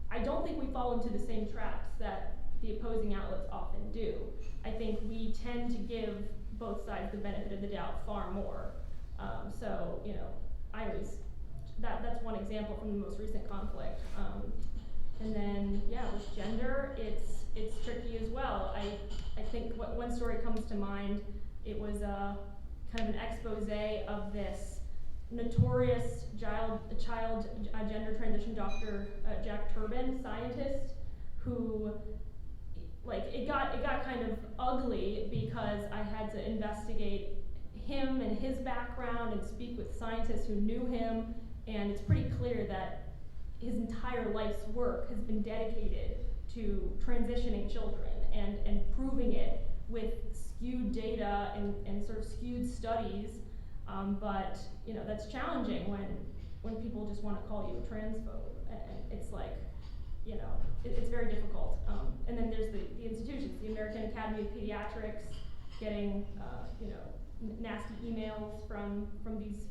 I don't think we fall into the same traps that the opposing outlets often do. I think we tend to give both sides the benefit of the doubt far more. So I always that's one example from the most recent conflict. And then, yeah, with gender, it's tricky as well. I think one story comes to mind. It was kind of an expose of this notorious child gender transition doctor, Jack Turbin, scientist, who, like, it got kind of ugly because I had to investigate him and his background and speak with scientists who knew him, and it's pretty clear that his entire life's work has been dedicated to transitioning children and proving it with skewed data and sort of skewed studies, but you know, that's challenging when people just want to call you a transphobe, and it's like, you know, it's very difficult. And then there's the institutions, the American Academy of Pediatrics, getting you know, nasty emails from these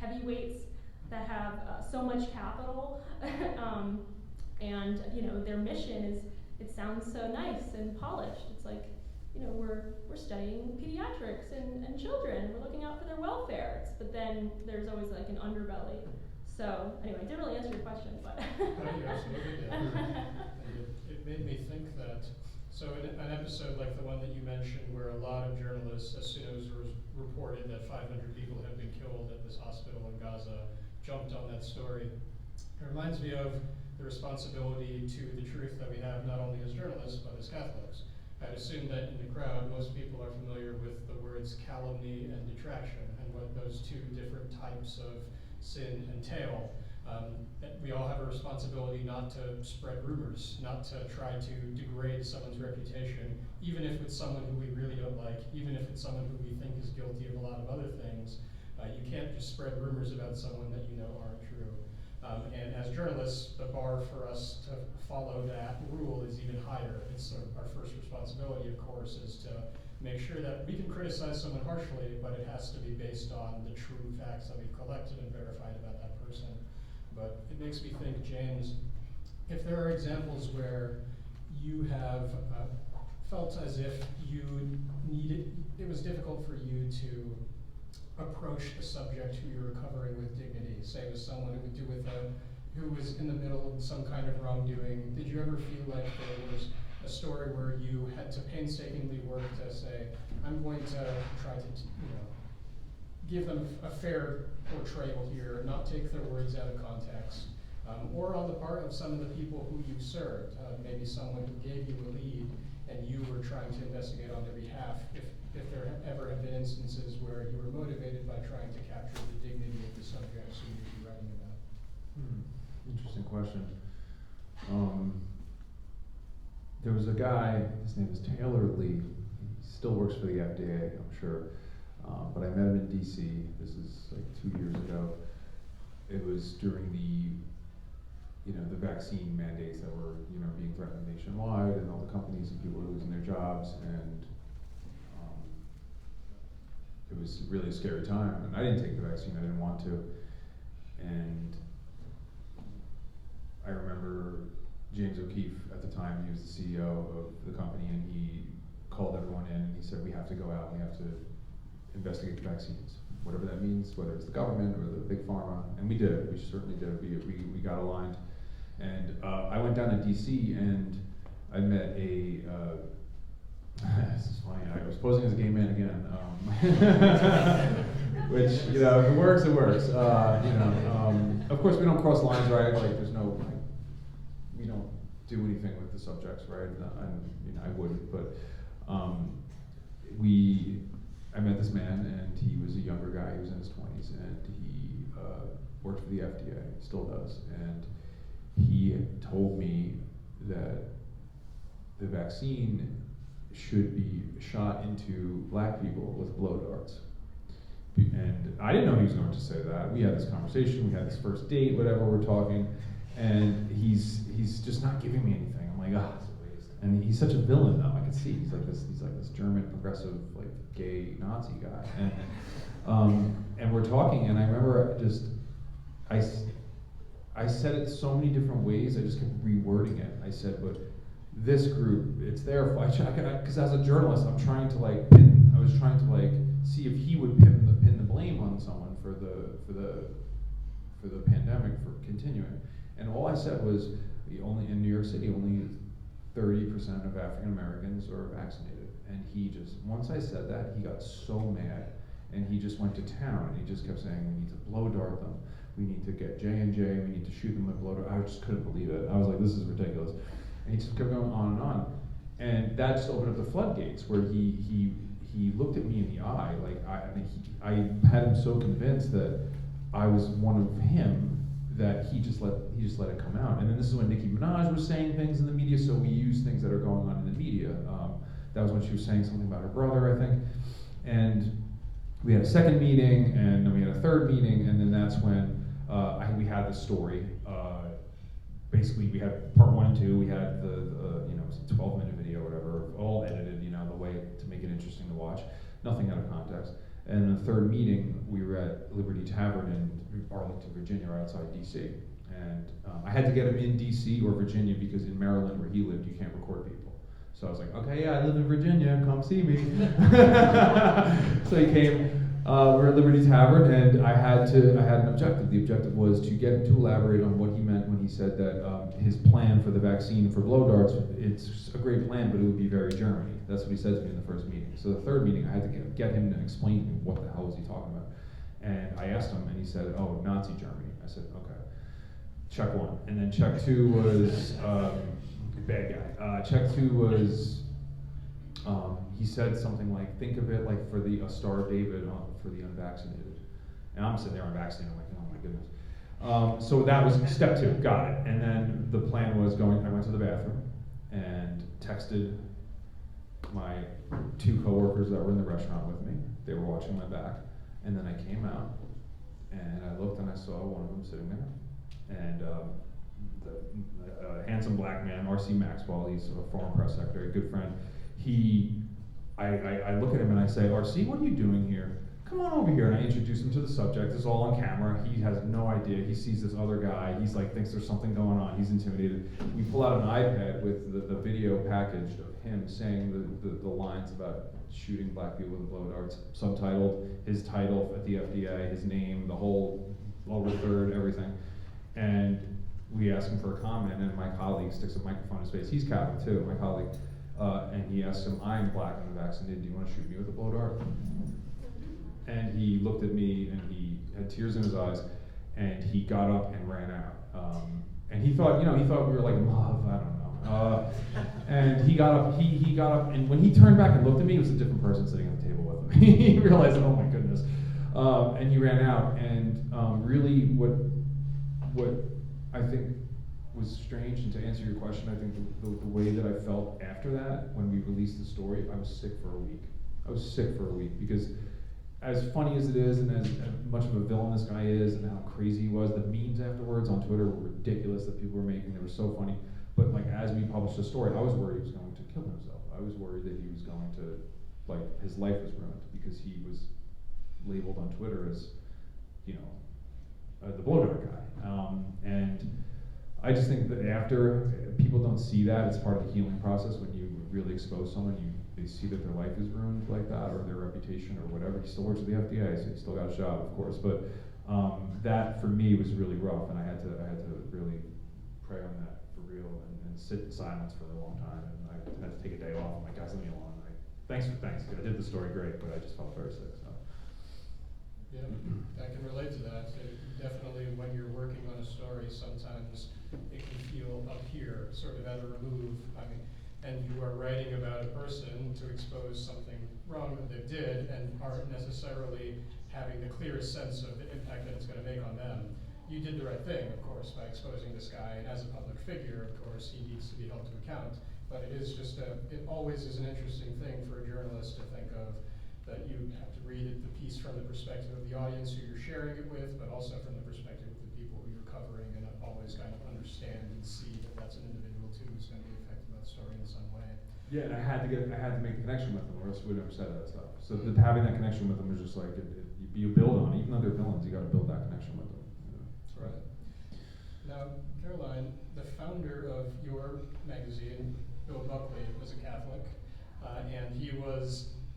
heavyweights that have so much capital, and you know, their mission is, it sounds so nice and polished. It's like, you know, we're studying pediatrics and children, we're looking out for their welfare. But then there's always like an underbelly. So anyway, I didn't really answer your question, but
No, you absolutely did. And it made me think that, so in an episode like the one that you mentioned, where a lot of journalists, as soon as it was reported that 500 people had been killed at this hospital in Gaza, jumped on that story. It reminds me of the responsibility to the truth that we have, not only as journalists, but as Catholics. I'd assume that in the crowd, most people are familiar with the words calumny and detraction, and what those two different types of sin entail. We all have a responsibility not to spread rumors, not to try to degrade someone's reputation, even if it's someone who we really don't like, even if it's someone who we think is guilty of a lot of other things. You can't just spread rumors about someone that you know aren't true. And as journalists, the bar for us to follow that rule is even higher. It's sort of our first responsibility, of course, is to make sure that we can criticize someone harshly, but it has to be based on the true facts that we've collected and verified about that person. But it makes me think, James, if there are examples where you have felt as if you needed, it was difficult for you to approach the subject who you're recovering with dignity, say with someone who was in the middle of some kind of wrongdoing, did you ever feel like there was a story where you had to painstakingly work to say, I'm going to try to, you know, give them a fair portrayal here, not take their words out of context, or on the part of some of the people who you served, maybe someone who gave you a lead and you were trying to investigate on their behalf, if there ever have been instances where you were motivated by trying to capture the dignity of the subjects who you'd be writing about?
Interesting question. There was a guy, his name is Taylor Lee. He still works for the FDA, I'm sure. But I met him in DC. This is like 2 years ago. It was during the vaccine mandates that were, being threatened nationwide, and all the companies and people were losing their jobs, and it was really a scary time. And I didn't take the vaccine, I didn't want to. And I remember James O'Keefe at the time, he was the CEO of the company, and he called everyone in and he said, we have to go out, we have to investigate the vaccines, whatever that means, whether it's the government or the big pharma, and we did, we certainly did, we got aligned. And I went down to DC and I met a, this is funny, I was posing as a gay man again, which, if it works, it works. Of course we don't cross lines, right? Like there's no, we don't do anything with the subjects, right? I wouldn't, but I met this man, and he was a younger guy, he was in his 20s, and he worked for the FDA, still does, and he told me that the vaccine should be shot into black people with blow darts. And I didn't know he was going to say that. We had this conversation, we had this first date, whatever, we're talking, and he's just not giving me anything. I'm like, it's a waste. And he's such a villain though, I can see. He's like this German progressive, like gay Nazi guy. And we're talking, and I remember I said it so many different ways, I just kept rewording it. I said, but this group, it's their fault. Because as a journalist, I was trying to see if he would pin the blame on someone for for the pandemic for continuing. And all I said was, only in New York City, only 30% of African Americans are vaccinated. And he just, once I said that, he got so mad, and he just went to town, and he just kept saying, we need to blow dart them, we need to get J&J, we need to shoot them with blow dart. I just couldn't believe it. I was like, this is ridiculous. And he just kept going on and on. And that just opened up the floodgates, where he looked at me in the eye, like I had him so convinced that I was one of him, that he just let it come out. And then this is when Nicki Minaj was saying things in the media, so we use things that are going on in the media. That was when she was saying something about her brother, I think. And we had a second meeting, and then we had a third meeting, and then that's when we had the story. Basically, we had part 1 and 2. We had the 12-minute video, or whatever, all edited, the way to make it interesting to watch. Nothing out of context. And the third meeting, we were at Liberty Tavern in Arlington, Virginia, right outside D.C. And I had to get him in D.C. or Virginia, because in Maryland, where he lived, you can't record people. So I was like, okay, yeah, I live in Virginia, come see me. So he came. We're at Liberty Tavern, and I had an objective. The objective was to get him to elaborate on what he meant when he said that his plan for the vaccine for blow darts, it's a great plan, but it would be very Germany. That's what he said to me in the first meeting. So the third meeting, I had to get him to explain to me what the hell was he talking about. And I asked him, and he said, oh, Nazi Germany. I said, okay. Check 1. And then check 2 was bad guy. Check 2 was he said something like, think of it like for a Star of David for the unvaccinated. And I'm sitting there unvaccinated, I'm like, oh my goodness. So that was step 2, got it. And then the plan was I went to the bathroom and texted my 2 coworkers that were in the restaurant with me. They were watching my back. And then I came out, and I looked, and I saw one of them sitting there. And the handsome black man, R.C. Maxwell, he's a former press secretary, a good friend. I look at him and I say, RC, what are you doing here? Come on over here. And I introduce him to the subject. It's all on camera. He has no idea. He sees this other guy. He's like, thinks there's something going on. He's intimidated. We pull out an iPad with the video package of him saying the lines about shooting black people with blow darts, subtitled, his title at the FDA, his name, the whole lower third, everything. And we ask him for a comment, and my colleague sticks a microphone in his face. He's Catholic too, my colleague. And he asked him, I'm black and vaccinated, do you want to shoot me with a blow dart? And he looked at me, and he had tears in his eyes, and he got up and ran out. And he thought we were like in love, I don't know. And he got up, and when he turned back and looked at me, it was a different person sitting at the table with him. He realized, oh my goodness. And he ran out, and really what I think was strange, and to answer your question, I think the way that I felt after that, when we released the story, I was sick for a week. I was sick for a week, because as funny as it is, and as much of a villain this guy is, and how crazy he was, the memes afterwards on Twitter were ridiculous that people were making. They were so funny. But like, as we published the story, I was worried he was going to kill himself. I was worried that he was going to, like, his life was ruined, because he was labeled on Twitter as, the blow dart guy. And I just think that after people don't see that, it's part of the healing process. When you really expose someone, they see that their life is ruined like that, or their reputation, or whatever. He still works at the FDA, so he still got a job, of course. But that for me was really rough, and I had to really pray on that for real, and sit in silence for a long time. And I had to take a day off. I'm like, guys, leave me alone. Thanks. I did the story great, but I just felt very sick. So.
Yeah, I can relate to that. Definitely, when you're working on a story, sometimes it can feel up here, sort of at a remove. And you are writing about a person to expose something wrong that they did, and aren't necessarily having the clearest sense of the impact that it's going to make on them. You did the right thing, of course, by exposing this guy, and as a public figure, of course, he needs to be held to account. But it is just it always is an interesting thing for a journalist to think of, that you have to read the piece from the perspective of the audience who you're sharing it with, but also from the perspective of the people who you're covering, and always kind of understand and see that that's an individual too who's going to be affected by the story in some way.
Yeah, and I had to make the connection with them, or else we would have said that stuff. So having that connection with them is just like, you build on it. Even though they're villains, you got to build that connection with them.
Right. Now, Caroline, the founder of your magazine, Bill Buckley, was a Catholic, and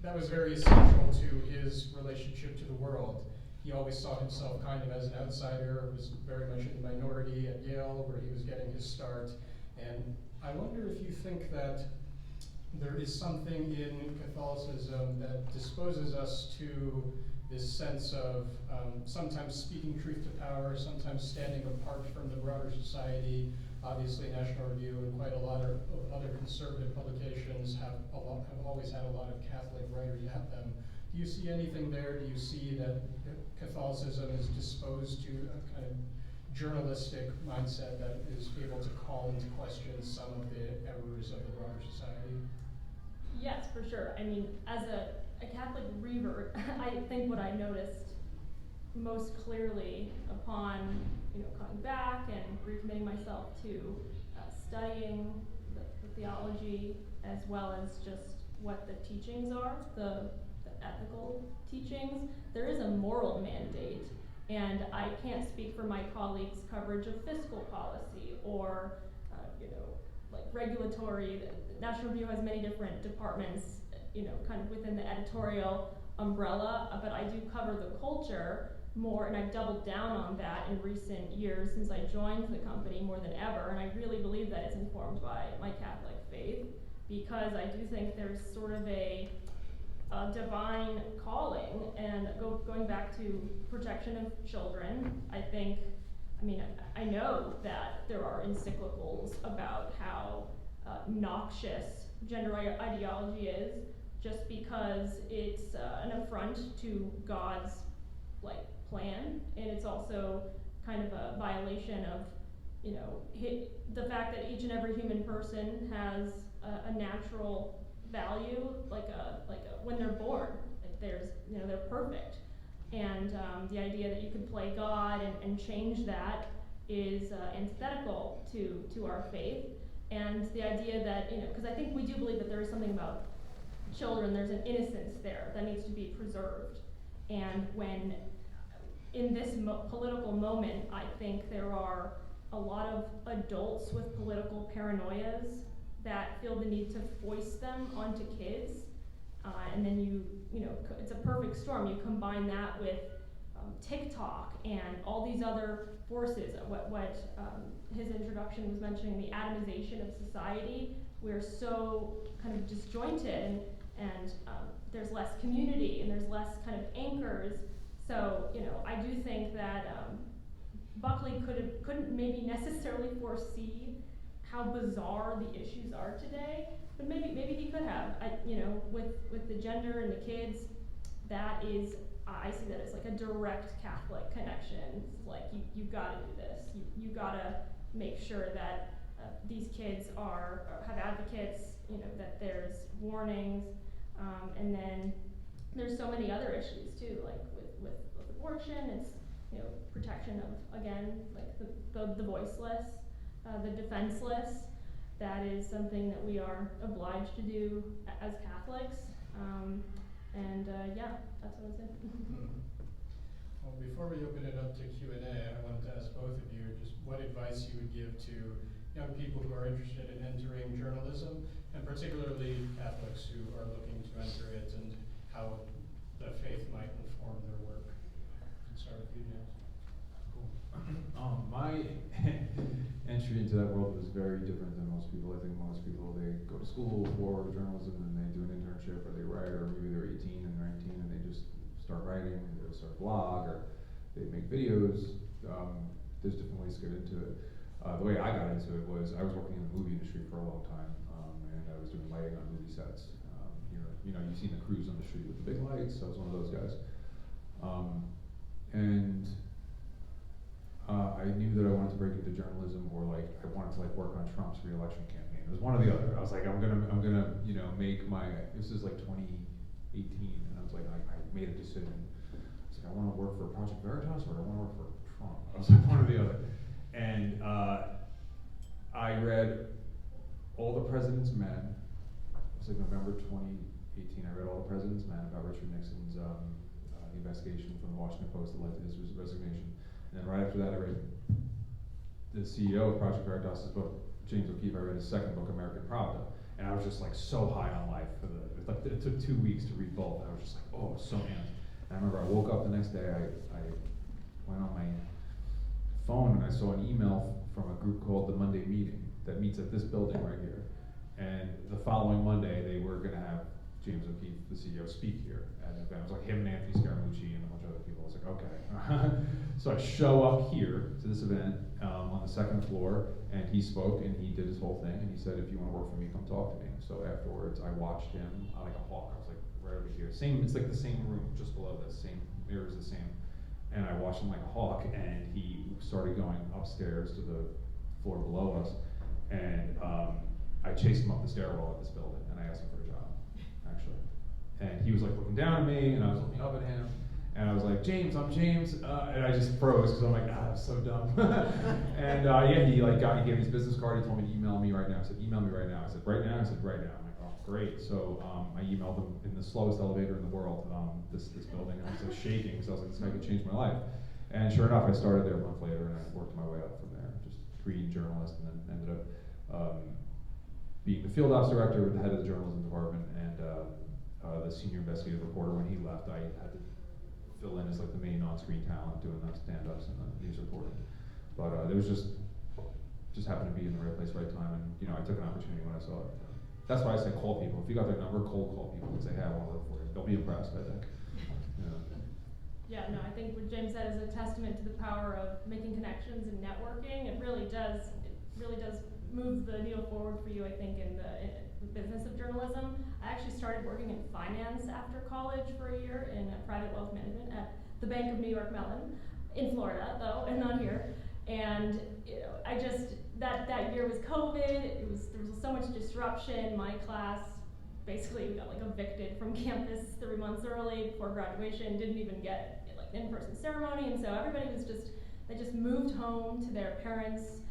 that was very essential to his relationship to the world. he always saw himself kind of as an outsider, was very much in the minority at Yale, where he was getting his start. And I wonder if you think that there is something in Catholicism that disposes us to this sense of sometimes speaking truth to power, sometimes standing apart from the broader society. Obviously, National Review and quite a lot of other conservative publications have always had a lot of Catholic writers at them. Do you see anything there? Do you see that Catholicism is disposed to a kind of journalistic mindset that is able to call into question some of the errors of the broader society?
Yes, for sure. I mean, as a Catholic revert, I think what I noticed most clearly upon, coming back and recommitting myself to studying the theology, as well as just what the teachings are, the ethical teachings, there is a moral mandate. And I can't speak for my colleagues' coverage of fiscal policy or, like regulatory. National Review has many different departments, kind of within the editorial umbrella, but I do cover the culture more, and I've doubled down on that in recent years since I joined the company more than ever, and I really believe that it's informed by my Catholic faith, because I do think there's sort of a divine calling, and going back to protection of children, I know that there are encyclicals about how noxious gender ideology is, just because it's an affront to God's plan, and it's also kind of a violation of the fact that each and every human person has a natural value, like when they're born, they're perfect, and the idea that you can play God and change that is antithetical to our faith, and the idea that because I think we do believe that there is something about children, there's an innocence there that needs to be preserved, and when in this political moment, I think there are a lot of adults with political paranoias that feel the need to foist them onto kids, and then it's a perfect storm. You combine that with TikTok and all these other forces. What his introduction was mentioning, the atomization of society. We're so kind of disjointed, and there's less community, and there's less kind of anchors. So I do think that Buckley couldn't maybe necessarily foresee how bizarre the issues are today, but maybe he could have. With the gender and the kids, that is, I see that as like a direct Catholic connection. It's like you got to do this. You got to make sure that these kids have advocates. That there's warnings, and then there's so many other issues too, like with abortion. It's protection of, again, like the voiceless, the defenseless. That is something that we are obliged to do as Catholics. Yeah, that's what I said.
Well, before we open it up to Q&A, I wanted to ask both of you just what advice you would give to young people who are interested in entering journalism, and particularly Catholics who are looking to enter it, and how the faith might inform their work. Let's start with you, James.
Cool. My entry into that world was very different than most people. I think most people, they go to school for journalism and they do an internship, or they write, or maybe they're 18 and 19 and they just start writing, and they start a blog, or they make videos. There's different ways to get into it. The way I got into it was I was working in the movie industry for a long time, and I was doing lighting on movie sets. You've seen the crews on the street with the big lights. I was one of those guys, and I knew that I wanted to break into journalism, or I wanted to work on Trump's re-election campaign. It was one or the other. I was like, I'm gonna make my. This is 2018, and I was like, I made a decision. It's like, I want to work for Project Veritas, or I want to work for Trump. I was like, one or the other. And I read All the President's Men. It was November 2018. I read All the President's Men about Richard Nixon's investigation from the Washington Post that led to his resignation. And then right after that, I read the CEO of Project Veritas' book, James O'Keefe. I read his second book, American Pravda. And I was just so high on life. It took 2 weeks to read both. I was just oh, so amped. I remember I woke up the next day, I went on my phone and I saw an email from a group called the Monday Meeting that meets at this building right here. And the following Monday, they were gonna have James O'Keefe, the CEO, speak here at an event. It was like him and Anthony Scaramucci and a bunch of other people. I was like, okay. So I show up here to this event on the second floor, and he spoke and he did his whole thing, and he said, if you wanna work for me, come talk to me. So afterwards, I watched him like a hawk. I was like, right over here. It's like the same room just below this, same mirrors, the same. And I watched him like a hawk, and he started going upstairs to the floor below us, and I chased him up the stairwell at this building, and I asked him for a job, actually. And he was like looking down at me, and I was looking up at him, and I was like, James, I'm James, and I just froze, because I'm like, I'm so dumb. And yeah, he gave me his business card, he told me to email me right now. I said, email me right now. I said, right now? I said, right now. I'm like, oh, great. So I emailed him in the slowest elevator in the world, this building, and I was like shaking, because I was like, this guy could change my life. And sure enough, I started there a month later, and I worked my way up from there, just green journalist, and then ended up being the field ops director, the head of the journalism department, and the senior investigative reporter. When he left, I had to fill in as like the main on-screen talent, doing the stand-ups and the news reporting. But there was just happened to be in the right place, right time, and I took an opportunity when I saw it. That's why I say call people. If you got their number, cold call people and say, hey, I want to work for you. They'll be impressed, I think.
Yeah, no, I think what James said is a testament to the power of making connections and networking. It really does move the needle forward for you, I think, in the business of journalism. I actually started working in finance after college for a year in private wealth management at the Bank of New York Mellon, in Florida though, and not here. And I just, that year was COVID, there was so much disruption. My class basically got like evicted from campus 3 months early before graduation, didn't even get like an in-person ceremony, and so everybody was they just moved home to their parents'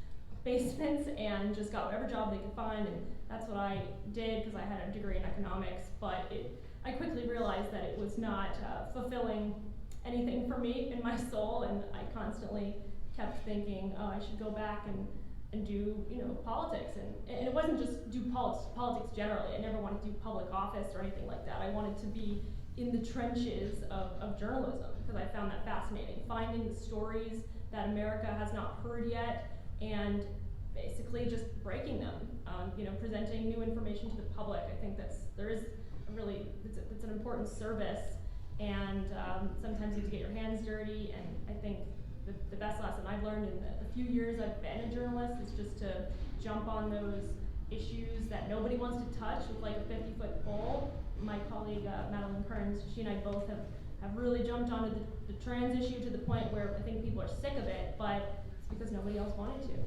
basements and just got whatever job they could find, and that's what I did because I had a degree in economics, but I quickly realized that it was not fulfilling anything for me in my soul, and I constantly kept thinking, oh, I should go back and do politics, and it wasn't just do politics generally. I never wanted to do public office or anything like that. I wanted to be in the trenches of journalism because I found that fascinating, finding the stories that America has not heard yet and basically just breaking them, presenting new information to the public. I think it's an important service, and sometimes you have to get your hands dirty, and I think the best lesson I've learned in the few years I've been a journalist is just to jump on those issues that nobody wants to touch with like a 50-foot pole. My colleague Madeline Kearns, she and I both have really jumped onto the trans issue to the point where I think people are sick of it, but it's because nobody else wanted to.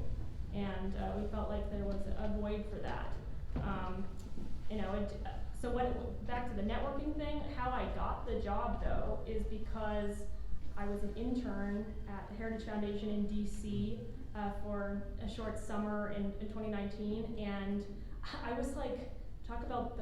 And we felt like there was a void for that. So back to the networking thing, how I got the job though is because I was an intern at the Heritage Foundation in DC for a short summer in 2019, and I was like, talk about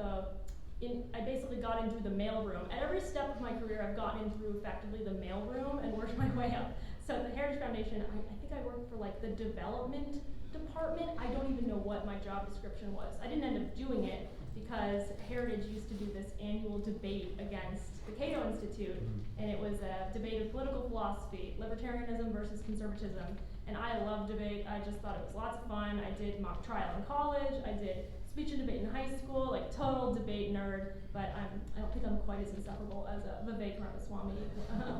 I basically got in through the mailroom. At every step of my career, I've gotten in through effectively the mailroom and worked my way up. So at the Heritage Foundation, I think I worked for like the development department. I don't even know what my job description was. I didn't end up doing it because Heritage used to do this annual debate against the Cato Institute, and it was a debate of political philosophy, libertarianism versus conservatism. And I love debate. I just thought it was lots of fun. I did mock trial in college. I did speech and debate in high school, like total debate nerd, but I don't think I'm quite as insufferable as Vivek Ramaswamy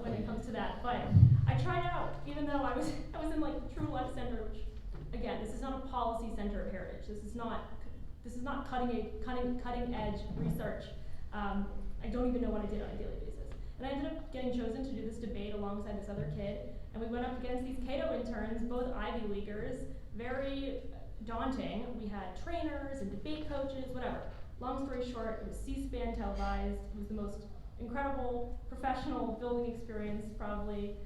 when it comes to that. But I tried out, even though I was in like the True Life Center, which again, this is not a policy center of Heritage. This is not cutting edge research. I don't even know what I did on a daily basis. And I ended up getting chosen to do this debate alongside this other kid, and we went up against these Cato interns, both Ivy Leaguers, very daunting. We had trainers and debate coaches, whatever. Long story short, it was C-SPAN televised. It was the most incredible professional building experience probably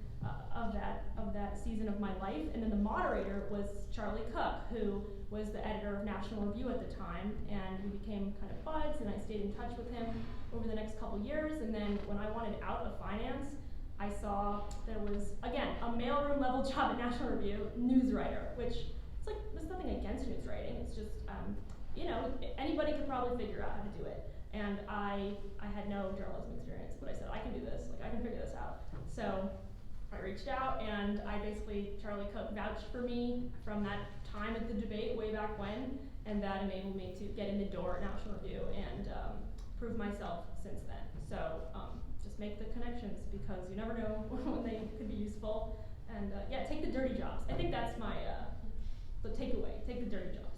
of that season of my life. And then the moderator was Charlie Cook, who was the editor of National Review at the time, and we became kind of buds, and I stayed in touch with him over the next couple years. And then when I wanted out of finance, I saw there was, again, a mailroom level job at National Review, news writer, which it's like, there's nothing against news writing. It's just, anybody could probably figure out how to do it. And I had no journalism experience, but I said, I can do this, like I can figure this out. So I reached out, and Charlie Cook vouched for me from that time at the debate way back when, and that enabled me to get in the door at National Review and prove myself since then. So just make the connections, because you never know when they could be useful. And yeah, take the dirty jobs. I think that's my the takeaway. Take the dirty jobs.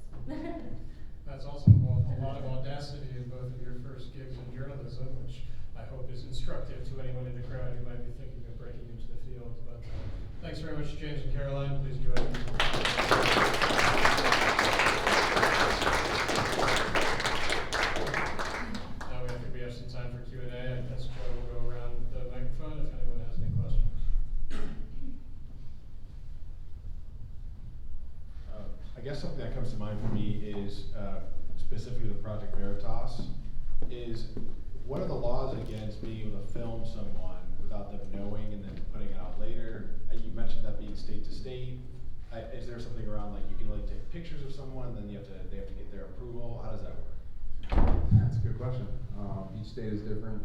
That's awesome. Well, a lot of audacity in both of your first gigs in journalism, which I hope is instructive to anyone in the crowd who might be thinking of breaking into the field. But thanks very much, James and Caroline. Please join me. Now I think we have some time for Q&A. I guess Joe will go around the microphone if anyone has any questions.
I guess something that comes to mind for me is, specifically with Project Veritas, is what are the laws against being able to film someone without them knowing and then putting it out later? You mentioned that being state to state. Is there something around like you can like take pictures of someone, then they have to get their approval? How does that work?
That's a good question. Each state is different,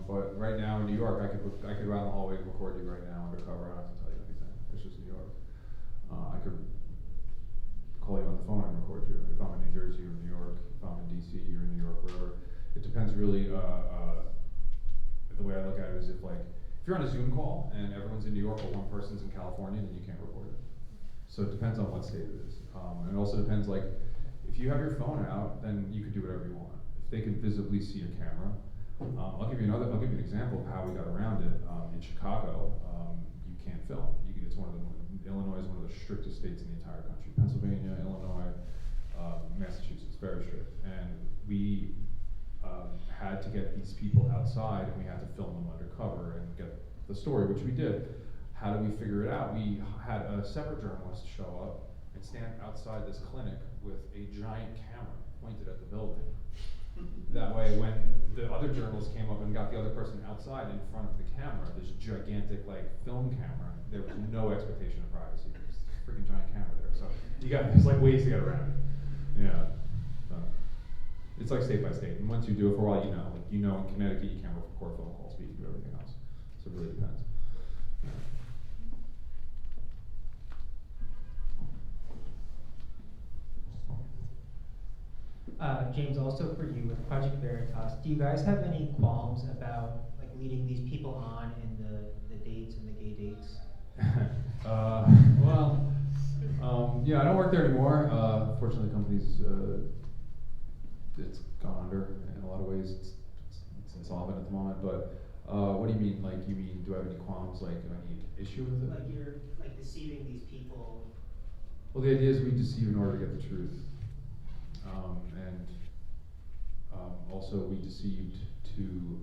but right now in New York, I could go out in the hallway and record you right now undercover. I don't have to tell you anything. It's just New York. I could call you on the phone and record you. If I'm in New Jersey, you're in New York. If I'm in DC, you're in New York. Wherever. It depends really. The way I look at it is if you're on a Zoom call and everyone's in New York but one person's in California, then you can't record it. So it depends on what state it is. And it also depends if you have your phone out, then you can do whatever you want. If they can visibly see your camera, I'll give you an example of how we got around it. In Chicago, you can't film. Illinois is one of the strictest states in the entire country. Pennsylvania, Illinois, Massachusetts, very strict. And we had to get these people outside, and we had to film them undercover and get the story, which we did. How do we figure it out? We had a separate journalist show up and stand outside this clinic with a giant camera pointed at the building. That way, when the other journalist came up and got the other person outside in front of the camera, this gigantic film camera, there was no expectation of privacy. There's a freaking giant camera there. So there's ways to get around it. Yeah. It's state by state. And once you do it for a while, you know in Connecticut you can't record phone calls, but you can do everything else. So it really depends.
James, also for you with Project Veritas, do you guys have any qualms about leading these people on in the dates and the gay dates?
Yeah, I don't work there anymore. Fortunately, the company's it's gone under in a lot of ways. It's insolvent at the moment. But what do you mean? You mean, do I have any qualms? Any issue with it?
You're deceiving these people.
Well, the idea is we deceive in order to get the truth. Also we deceived to,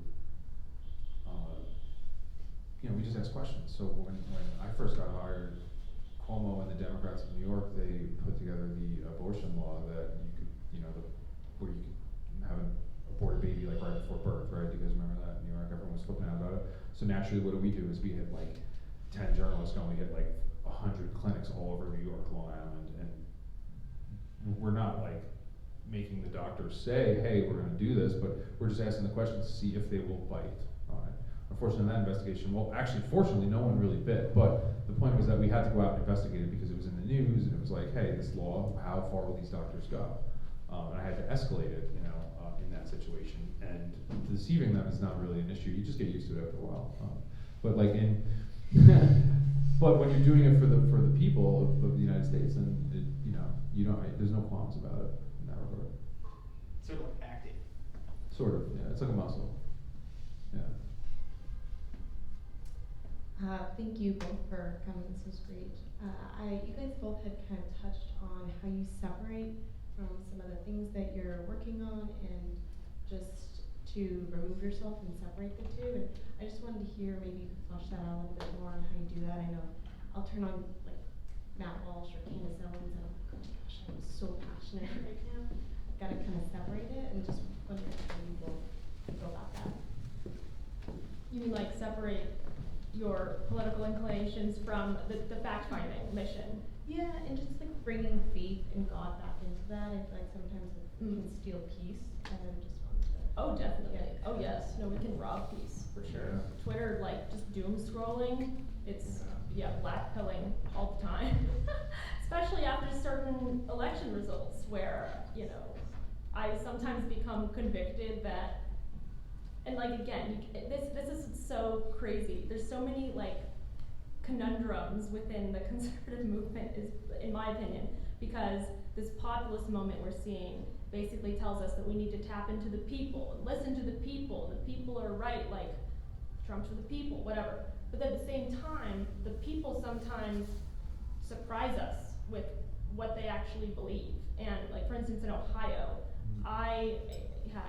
we just asked questions. So when I first got hired, Cuomo and the Democrats of New York, they put together the abortion law that you could, where you could have an aborted baby right before birth, right? Do you guys remember that in New York? Everyone was flipping out about it. So naturally what do? Is we had 10 journalists going, we had 100 clinics all over New York, Long Island, and we're not making the doctors say, hey, we're going to do this, but we're just asking the questions to see if they will bite on it. Unfortunately, in that investigation, fortunately, no one really bit, but the point was that we had to go out and investigate it because it was in the news, and it was hey, this law, how far will these doctors go? And I had to escalate it, in that situation. And deceiving them is not really an issue. You just get used to it after a while. But but when you're doing it for the people of the United States, then there's no qualms about it in that regard.
Sort of acting.
Sort of, yeah. It's like a muscle. Yeah.
Thank you both for coming. This was great. You guys both had kind of touched on how you separate from some of the things that you're working on and just to remove yourself and separate the two. And I just wanted to hear, maybe you could flesh that out a little bit more on how you do that. I know I'll turn on Matt Walsh or Candace Owens and oh my gosh, I'm so passionate right now. I've got to kind of separate it, and just wondering how you will go about that.
You mean separate your political inclinations from the fact-finding mission?
Yeah, and just bringing faith and God back into that. I feel sometimes it can steal peace, and I just wanted to
Oh, definitely.
Yeah.
Oh, yes. No, we can rob peace for sure.
Yeah.
Twitter, like, just doom scrolling. It's, yeah, blackpilling all the time. Especially after certain election results where, you know, I sometimes become convicted that, and like, again, this is so crazy. There's so many, like, conundrums within the conservative movement, is, in my opinion, because this populist moment we're seeing basically tells us that we need to tap into the people and listen to the people. The people are right, like Trump's for the people, whatever. But at the same time, the people sometimes surprise us with what they actually believe. And like, for instance, in Ohio, I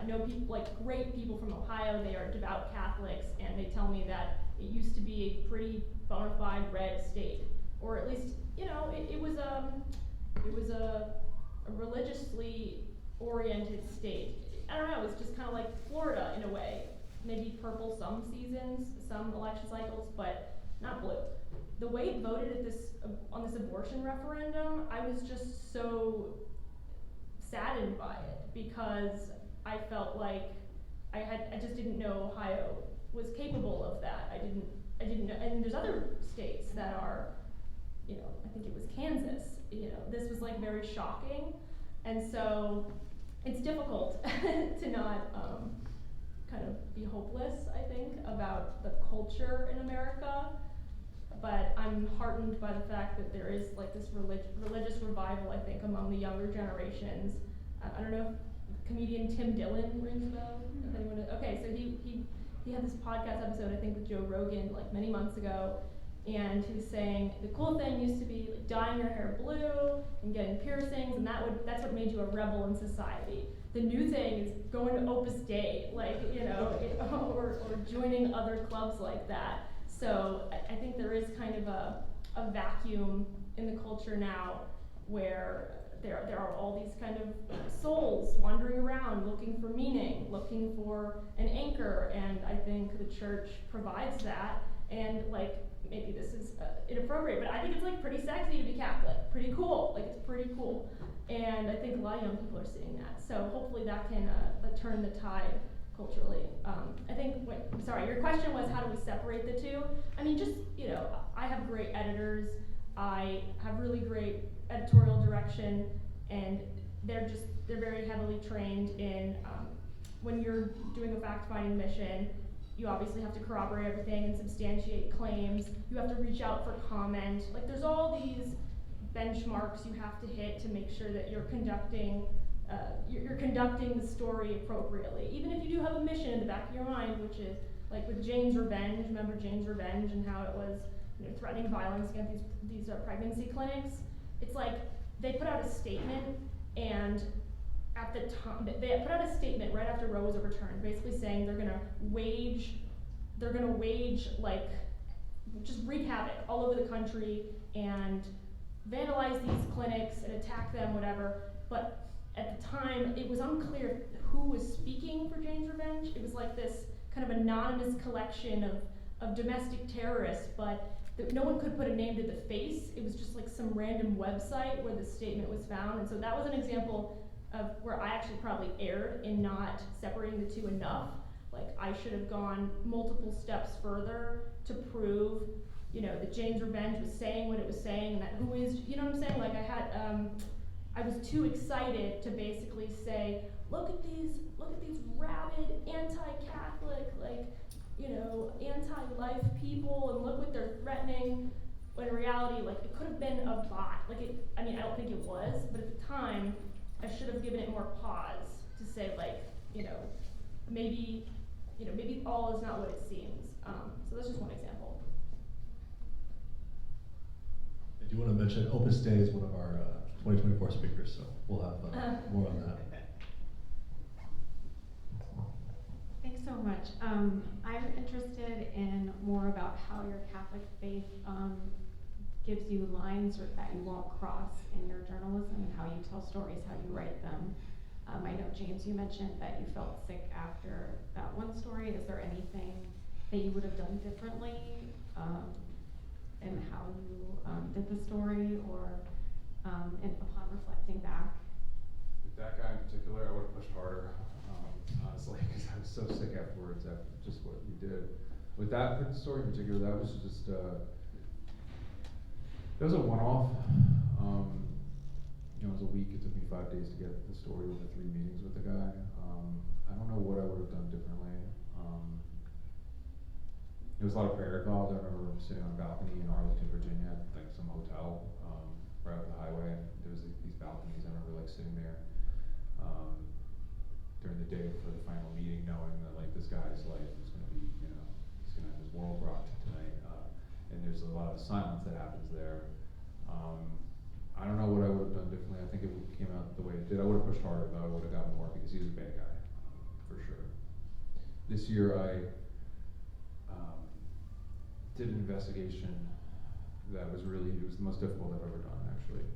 know people, like great people from Ohio. They are devout Catholics, and they tell me that it used to be a pretty bona fide red state, or at least, you know, it was a religiously oriented state. I don't know, it's just kind of like Florida in a way. Maybe purple some seasons, some election cycles, but not blue. The way it voted at on this abortion referendum, I was just so saddened by it, because I felt like I just didn't know Ohio was capable of that. I didn't know, and there's other states that are, you know, I think it was Kansas, you know, this was like very shocking. And so it's difficult to not kind of be hopeless, I think, about the culture in America. But I'm heartened by the fact that there is like this religious revival, I think, among the younger generations. I don't know if comedian Tim Dillon rings a bell. If anyone okay, so he had this podcast episode, I think, with Joe Rogan like many months ago, and he was saying the cool thing used to be like dyeing your hair blue and getting piercings, and that's what made you a rebel in society. The new thing is going to Opus Dei, like, you know, or joining other clubs like that. So I think there is kind of a vacuum in the culture now where there are all these kind of souls wandering around looking for meaning, looking for an anchor, and I think the church provides that. And like, maybe this is inappropriate, but I think it's like pretty sexy to be Catholic, pretty cool, like it's pretty cool. And I think a lot of young people are seeing that. So hopefully that can turn the tide culturally. I think, sorry, your question was how do we separate the two? I mean, just, you know, I have great editors, I have really great editorial direction, and they're very heavily trained in, when you're doing a fact-finding mission, you obviously have to corroborate everything and substantiate claims. You have to reach out for comment. Like, there's all these benchmarks you have to hit to make sure that you're conducting the story appropriately. Even if you do have a mission in the back of your mind, which is like with Jane's Revenge. Remember Jane's Revenge and how it was, you know, threatening violence against these pregnancy clinics? It's like they put out a statement, and at the time they put out a statement right after Roe was overturned, basically saying they're gonna wage like just wreak havoc all over the country and vandalize these clinics and attack them, whatever. But at the time, it was unclear who was speaking for Jane's Revenge. It was like this kind of anonymous collection of domestic terrorists, but no one could put a name to the face. It was just like some random website where the statement was found. And so that was an example of where I actually probably erred in not separating the two enough. Like, I should have gone multiple steps further to prove, you know, that Jane's Revenge was saying what it was saying, and that who is, you know what I'm saying? Like, I was too excited to basically say, look at these rabid anti-Catholic, like, you know, anti-life people, and look what they're threatening. When in reality, like, it could have been a bot. Like, I mean, I don't think it was, but at the time, I should have given it more pause to say, like, you know, maybe all is not what it seems. So that's just one example.
I do want to mention Opus Dei is one of our 2024 speakers, so we'll have more on that.
Thanks so much. I'm interested in more about how your Catholic faith gives you lines that you won't cross in your journalism, and how you tell stories, how you write them. I know, James, you mentioned that you felt sick after that one story. Is there anything that you would have done differently in how you did the story, or upon reflecting back?
With that guy in particular, I would have pushed harder. honestly, because I was so sick afterwards after just what we did. With that story in particular, that was just, that was a one-off. You know, it was a week, it took me 5 days to get the story over 3 meetings with the guy. I don't know what I would have done differently. There was a lot of prayer involved. I remember sitting on a balcony in Arlington, Virginia, like some hotel, right up the highway, and there was these balconies. I remember like sitting there, during the day before the final meeting, knowing that like this guy's life is gonna be, you know, he's gonna have his world rocked tonight. And there's a lot of silence that happens there. I don't know what I would have done differently. I think it came out the way it did. I would have pushed harder though. I would have gotten more because he was a bad guy, for sure. This year I did an investigation that was really, it was the most difficult I've ever done actually.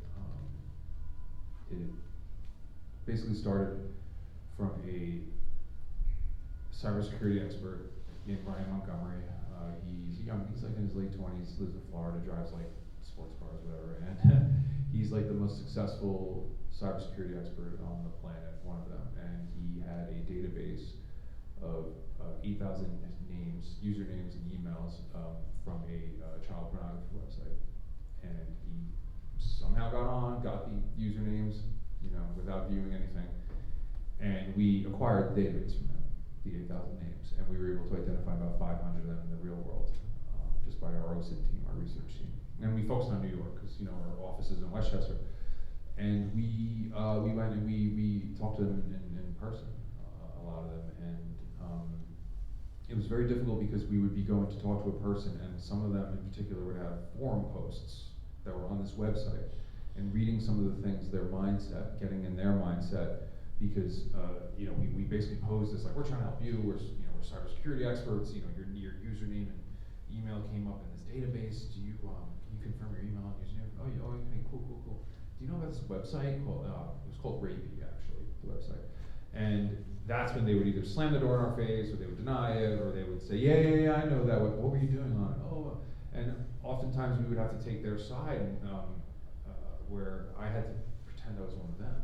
It basically started from a cybersecurity expert named Brian Montgomery. He's young, he's like in his late 20s, lives in Florida, drives like sports cars, whatever, and he's like the most successful cybersecurity expert on the planet, one of them, and he had a database of 8,000 names, usernames and emails from a child pornography website. And he somehow got the usernames, you know, without viewing anything. And we acquired the database from him, the 8,000 names, and we were able to identify about 500 of them in the real world, just by our OSINT team, our research team. And we focused on New York, because, you know, our office is in Westchester. And we went and we talked to them in person, a lot of them, and it was very difficult because we would be going to talk to a person, and some of them in particular would have forum posts that were on this website, and reading some of the things, their mindset, getting in their mindset, because you know, we basically posed this like, we're trying to help you, we're cybersecurity experts, you know, your username and email came up in this database. Do you can you confirm your email and username? Oh yeah, okay, cool. Do you know about this website called it was called Rapey, actually, the website. And that's when they would either slam the door in our face, or they would deny it, or they would say, yeah, I know that. What were you doing on it? Oh, and oftentimes we would have to take their side, where I had to pretend I was one of them.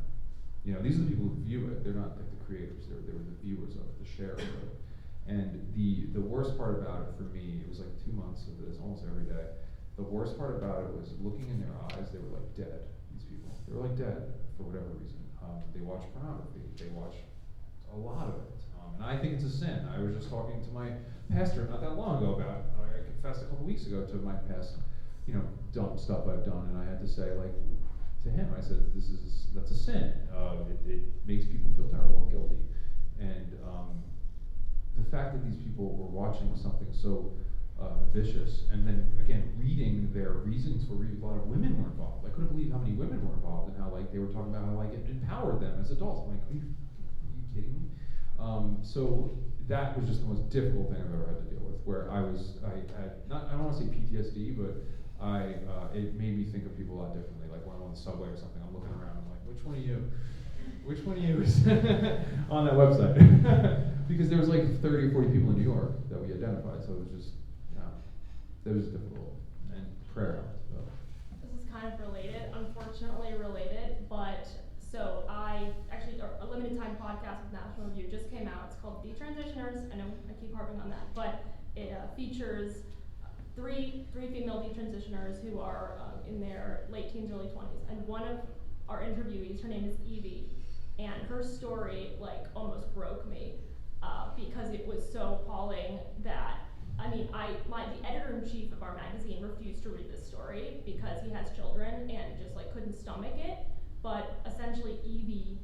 You know, these are the people who view it. They're not like the creators. They were the viewers of it, the sharers of it. And the worst part about it for me, it was like 2 months of this, almost every day. The worst part about it was looking in their eyes. They were like dead. These people, they were like dead for whatever reason. They watch pornography. They watch a lot of it, and I think it's a sin. I was just talking to my pastor not that long ago about. I confessed a couple weeks ago to my past, you know, dumb stuff I've done, and I had to say, like, to him, I said, that's a sin. It makes people feel terrible and guilty, and the fact that these people were watching something so vicious, and then again reading their reasons for reading. A lot of women were involved. I couldn't believe how many women were involved, and how like they were talking about how like it empowered them as adults. I'm like, are you kidding me? So that was just the most difficult thing I've ever had to deal with. Where I had not, I don't want to say PTSD, but it made me think of people a lot differently. Like when I'm on the subway or something, I'm looking around, I'm like, which one of you is on that website? Because there was like 30 or 40 people in New York that we identified, so it was just, it was difficult, and prayer helped. So.
This is kind of related, unfortunately related, but so a limited time podcast with National Review just came out. It's called Detransitioners. I know I keep harping on that, but it features three female detransitioners who are in their late teens, early 20s, and one of our interviewees, her name is Evie, and her story like almost broke me because it was so appalling that. I mean, the editor-in-chief of our magazine refused to read this story because he has children and just like couldn't stomach it. But essentially, Evie,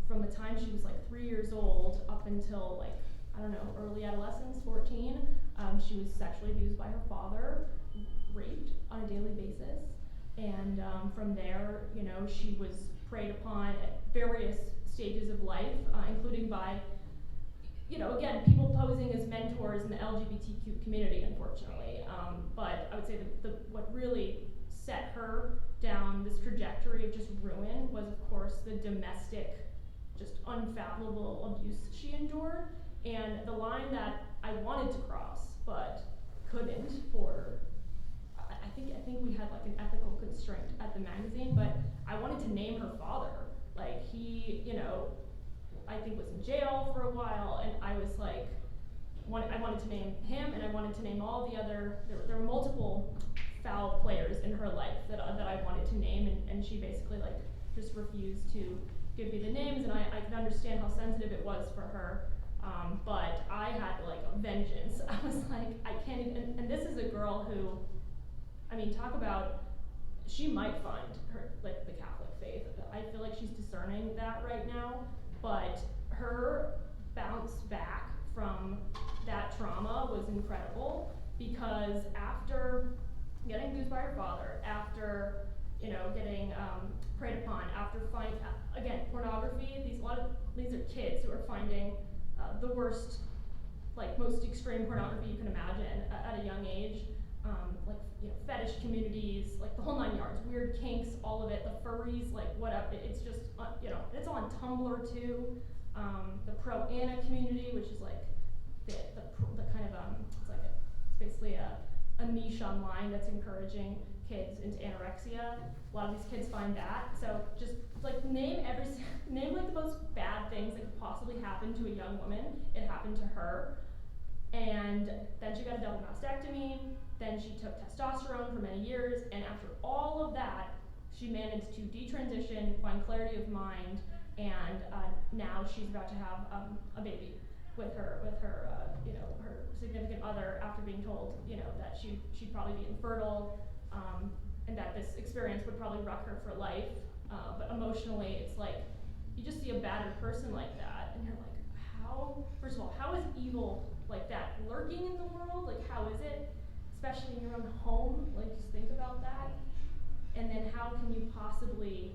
from the time she was like 3 years old up until like, I don't know, early adolescence, 14, she was sexually abused by her father, raped on a daily basis. And from there, you know, she was preyed upon at various stages of life, including by, you know, again, people posing as mentors in the LGBTQ community, unfortunately. But I would say what really set her down this trajectory of just ruin was, of course, the domestic, just unfathomable abuse she endured. And the line that I wanted to cross, but couldn't I think we had like an ethical constraint at the magazine, but I wanted to name her father. Like he, you know, I think was in jail for a while, and I was like, I wanted to name him, and I wanted to name all the other, there were multiple foul players in her life that I wanted to name, and she basically like just refused to give me the names, and I could understand how sensitive it was for her, but I had like a vengeance. I was like, I can't even, and this is a girl who, I mean, talk about, she might find her, like, the Catholic faith. I feel like she's discerning that right now, but her bounce back from that trauma was incredible, because after getting abused by her father, after, you know, getting preyed upon, after again, pornography, these are kids who are finding the worst, like, most extreme pornography you can imagine at a young age. Like, you know, fetish communities, like the whole 9 yards, weird kinks, all of it, the furries, like whatever. It's just, you know, it's on Tumblr too. The pro-Ana community, which is like the kind of it's basically a niche online that's encouraging kids into anorexia. A lot of these kids find that. So just like name like the most bad things that could possibly happen to a young woman. It happened to her. And then she got a double mastectomy, then she took testosterone for many years, and after all of that, she managed to detransition, find clarity of mind, and now she's about to have a baby with her you know, her significant other, after being told, you know, that she'd probably be infertile, and that this experience would probably wreck her for life. But emotionally, it's like, you just see a battered person like that, and you're like, first of all, how is evil like that lurking in the world? Like, how is it, especially in your own home? Like, just think about that. And then how can you possibly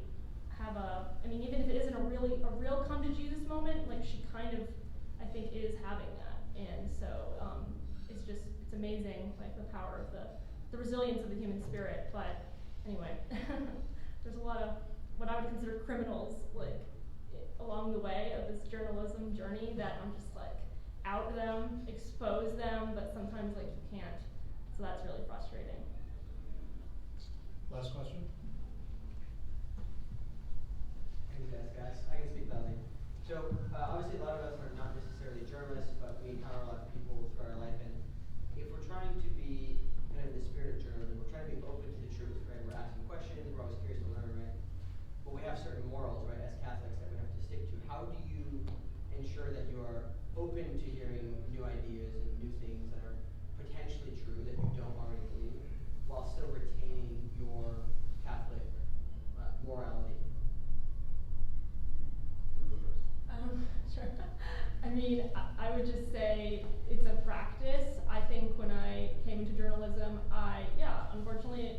have I mean, even if it isn't a real come to Jesus moment, like she kind of, I think, is having that. And so it's amazing, like the power of the resilience of the human spirit. But anyway, there's a lot of what I would consider criminals, like, along the way of this journalism journey, that I'm just like, out them, expose them, but sometimes like you can't. So that's really frustrating.
Last question.
Thank you guys. I can speak loudly. So obviously a lot of us are not necessarily journalists, but we encounter a lot of people throughout our life, and if we're trying to be kind of in the spirit of journalism, we're trying to be open to the truth, right? We're asking questions, we're always curious to learn, right? But we have certain morals, right, as Catholics, that we have to stick to. How do you ensure that you are open to hearing new ideas and new things that are potentially true that you don't already believe, while still retaining your Catholic morality?
Sure. I mean, I would just say it's a practice. I think when I came into journalism, unfortunately,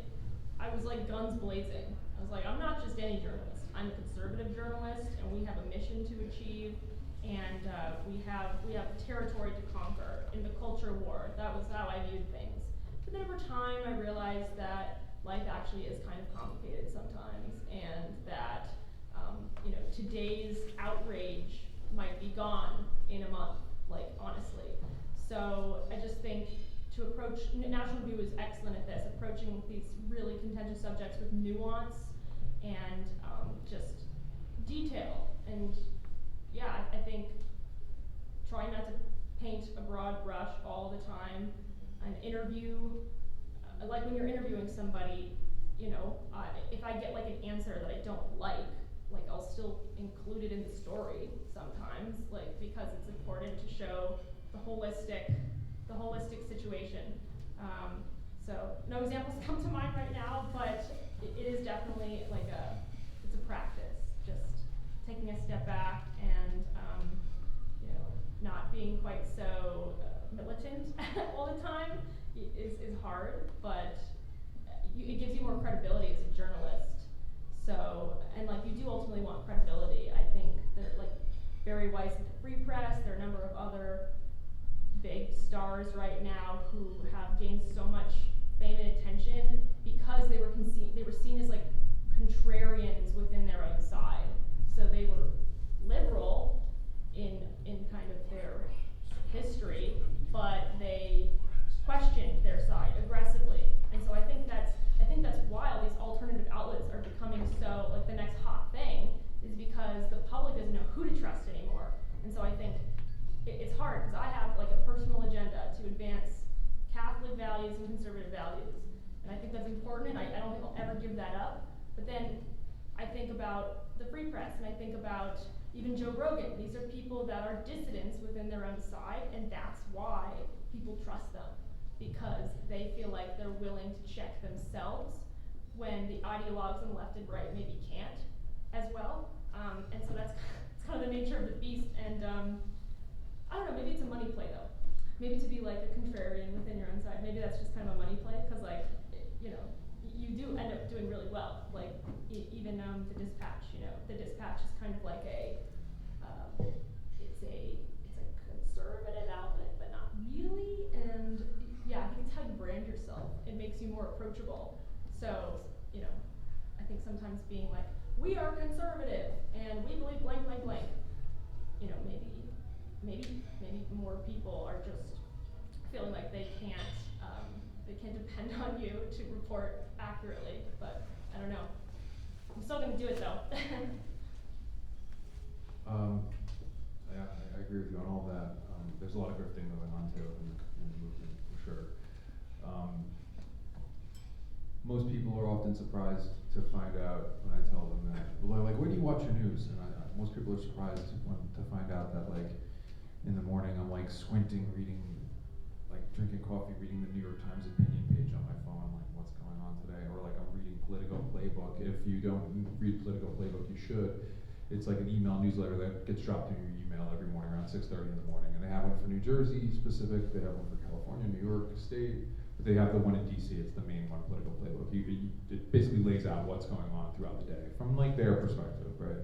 I was like guns blazing. I was like, I'm not just any journalist. I'm a conservative journalist, and we have a mission to achieve, and we have territory to conquer in the culture war. That was how I viewed things. But then over time, I realized that life actually is kind of complicated sometimes, and that you know, today's outrage might be gone in a month, like, honestly. So I just think to approach, National Review is excellent at this, approaching these really contentious subjects with nuance and just detail. And yeah, I think trying not to paint a broad brush all the time. An interview, like when you're interviewing somebody, you know, if I get like an answer that I don't like I'll still include it in the story sometimes, like, because it's important to show the holistic situation. So no examples come to mind right now, but it is definitely like it's a practice, just taking a step back and you know, not being quite so militant all the time is hard, but it gives you more credibility as a journalist. So, and like, you do ultimately want credibility. I think that, like, Barry Weiss at the Free Press, there are a number of other big stars right now who have gained so much fame and attention because they were seen as like contrarians within their own side. So they were liberal in kind of their history, but they questioned their side aggressively. And so I think that's why all these alternative outlets are becoming so, like, the next hot thing, is because the public doesn't know who to trust anymore. values and conservative values. And I think that's important, and I don't think I'll ever give that up. But then I think about the free press, and I think about even Joe Rogan. These are people that are dissidents within their own side, and that's why people trust them, because they feel like they're willing to check themselves when the ideologues on the left and right maybe can't as well. And so that's it's kind of the nature of the beast. And I don't know, maybe it's a money play though. Maybe to be like a contrarian within your own side. Maybe that's just kind of a money play, because like, you know, you do end up doing really well. Like even the Dispatch, you know, the Dispatch is kind of like it's a conservative outlet, but not really. And yeah, I think it's how you brand yourself. It makes you more approachable. So, you know, I think sometimes being like, we are conservative and we believe blank, blank, blank. You know, maybe more people are just feeling like they can't depend on you to report accurately. But I don't know. I'm still gonna do it though.
Yeah, I agree with you on all that. There's a lot of grifting going on too in the movement for sure. Most people are often surprised to find out when I tell them that. Well, they're like, where do you watch your news? And most people are surprised to find out that like in the morning I'm like squinting, reading, like drinking coffee, reading the New York Times opinion page on my phone, like what's going on today, or like I'm reading Politico Playbook. If you don't read Politico Playbook, you should. It's like an email newsletter that gets dropped in your email every morning around 6:30 in the morning. And they have one for New Jersey specific, they have one for California, New York State, but they have the one in DC, it's the main one, Political Playbook. It basically lays out what's going on throughout the day from like their perspective, right?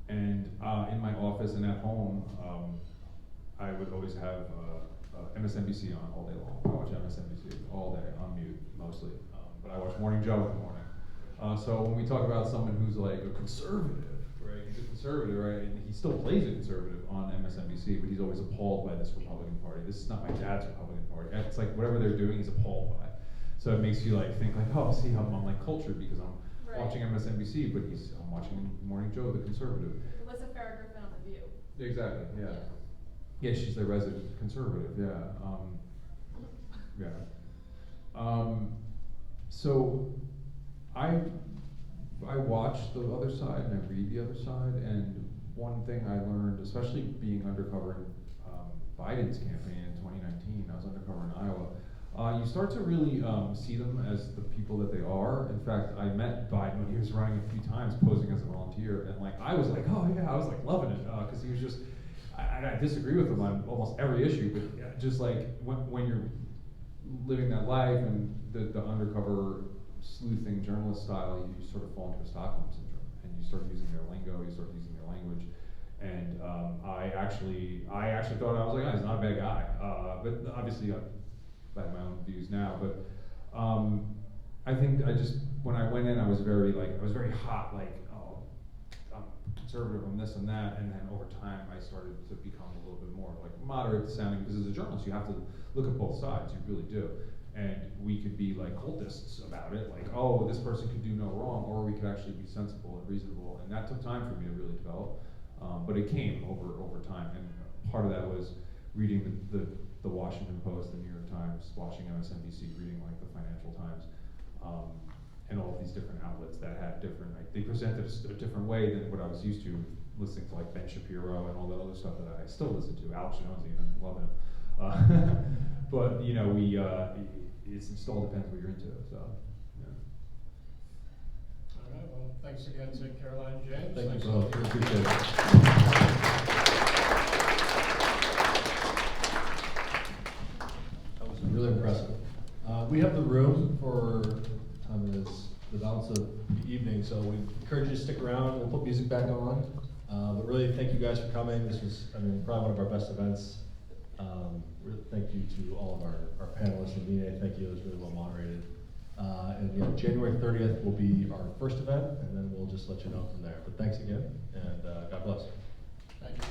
In my office and at home, I would always have MSNBC on all day long. I watch MSNBC all day on mute mostly, but I watch Morning Joe in the morning. So when we talk about someone who's like a conservative, right? He's a conservative, right? And he still plays a conservative on MSNBC, but he's always appalled by this Republican Party. This is not my dad's Republican Party. It's like whatever they're doing, he's appalled by. So it makes you like think like, oh, see how I'm like cultured because I'm watching MSNBC, but I'm watching Morning Joe, the conservative.
Alyssa Farah Griffin on The View.
Exactly. Yeah. Yeah, she's the resident conservative. Yeah. So I watch the other side and I read the other side, and one thing I learned, especially being undercover in Biden's campaign in 2019, I was undercover in Iowa, you start to really see them as the people that they are. In fact, I met Biden when he was running a few times posing as a volunteer, and like I was like, oh yeah, I was like loving it, because he was just, I disagree with him on almost every issue, but just like when you're living that life and the undercover sleuthing journalist style, you sort of fall into Stockholm syndrome, and you start using their lingo, you start using their language, and I actually thought I was like, oh, he's not a bad guy, but obviously I have my own views now, but I think when I went in, I was very hot, like, oh, I'm conservative on this and that, and then over time I started to become a little bit more like moderate sounding, because as a journalist you have to look at both sides, you really do. And we could be like cultists about it, like, oh, this person could do no wrong, or we could actually be sensible and reasonable, and that took time for me to really develop, but it came over time, and part of that was reading the Washington Post, the New York Times, watching MSNBC, reading like the Financial Times, and all of these different outlets that had different, like, they presented a different way than what I was used to, listening to like Ben Shapiro and all that other stuff that I still listen to, Alex Jones even, love him. But you know, it all depends what you're into. So, yeah.
All right. Well, thanks again to Caroline and James.
Thank you both. Appreciate it. That was really impressive. We have the room for the balance of the evening, so we encourage you to stick around. We'll put music back on. But really, thank you guys for coming. This was, probably one of our best events. Really thank you to all of our panelists and Nina. Thank you. It was really well moderated. And yeah, January 30th will be our first event, and then we'll just let you know from there. But thanks again, and God bless.
Thank you.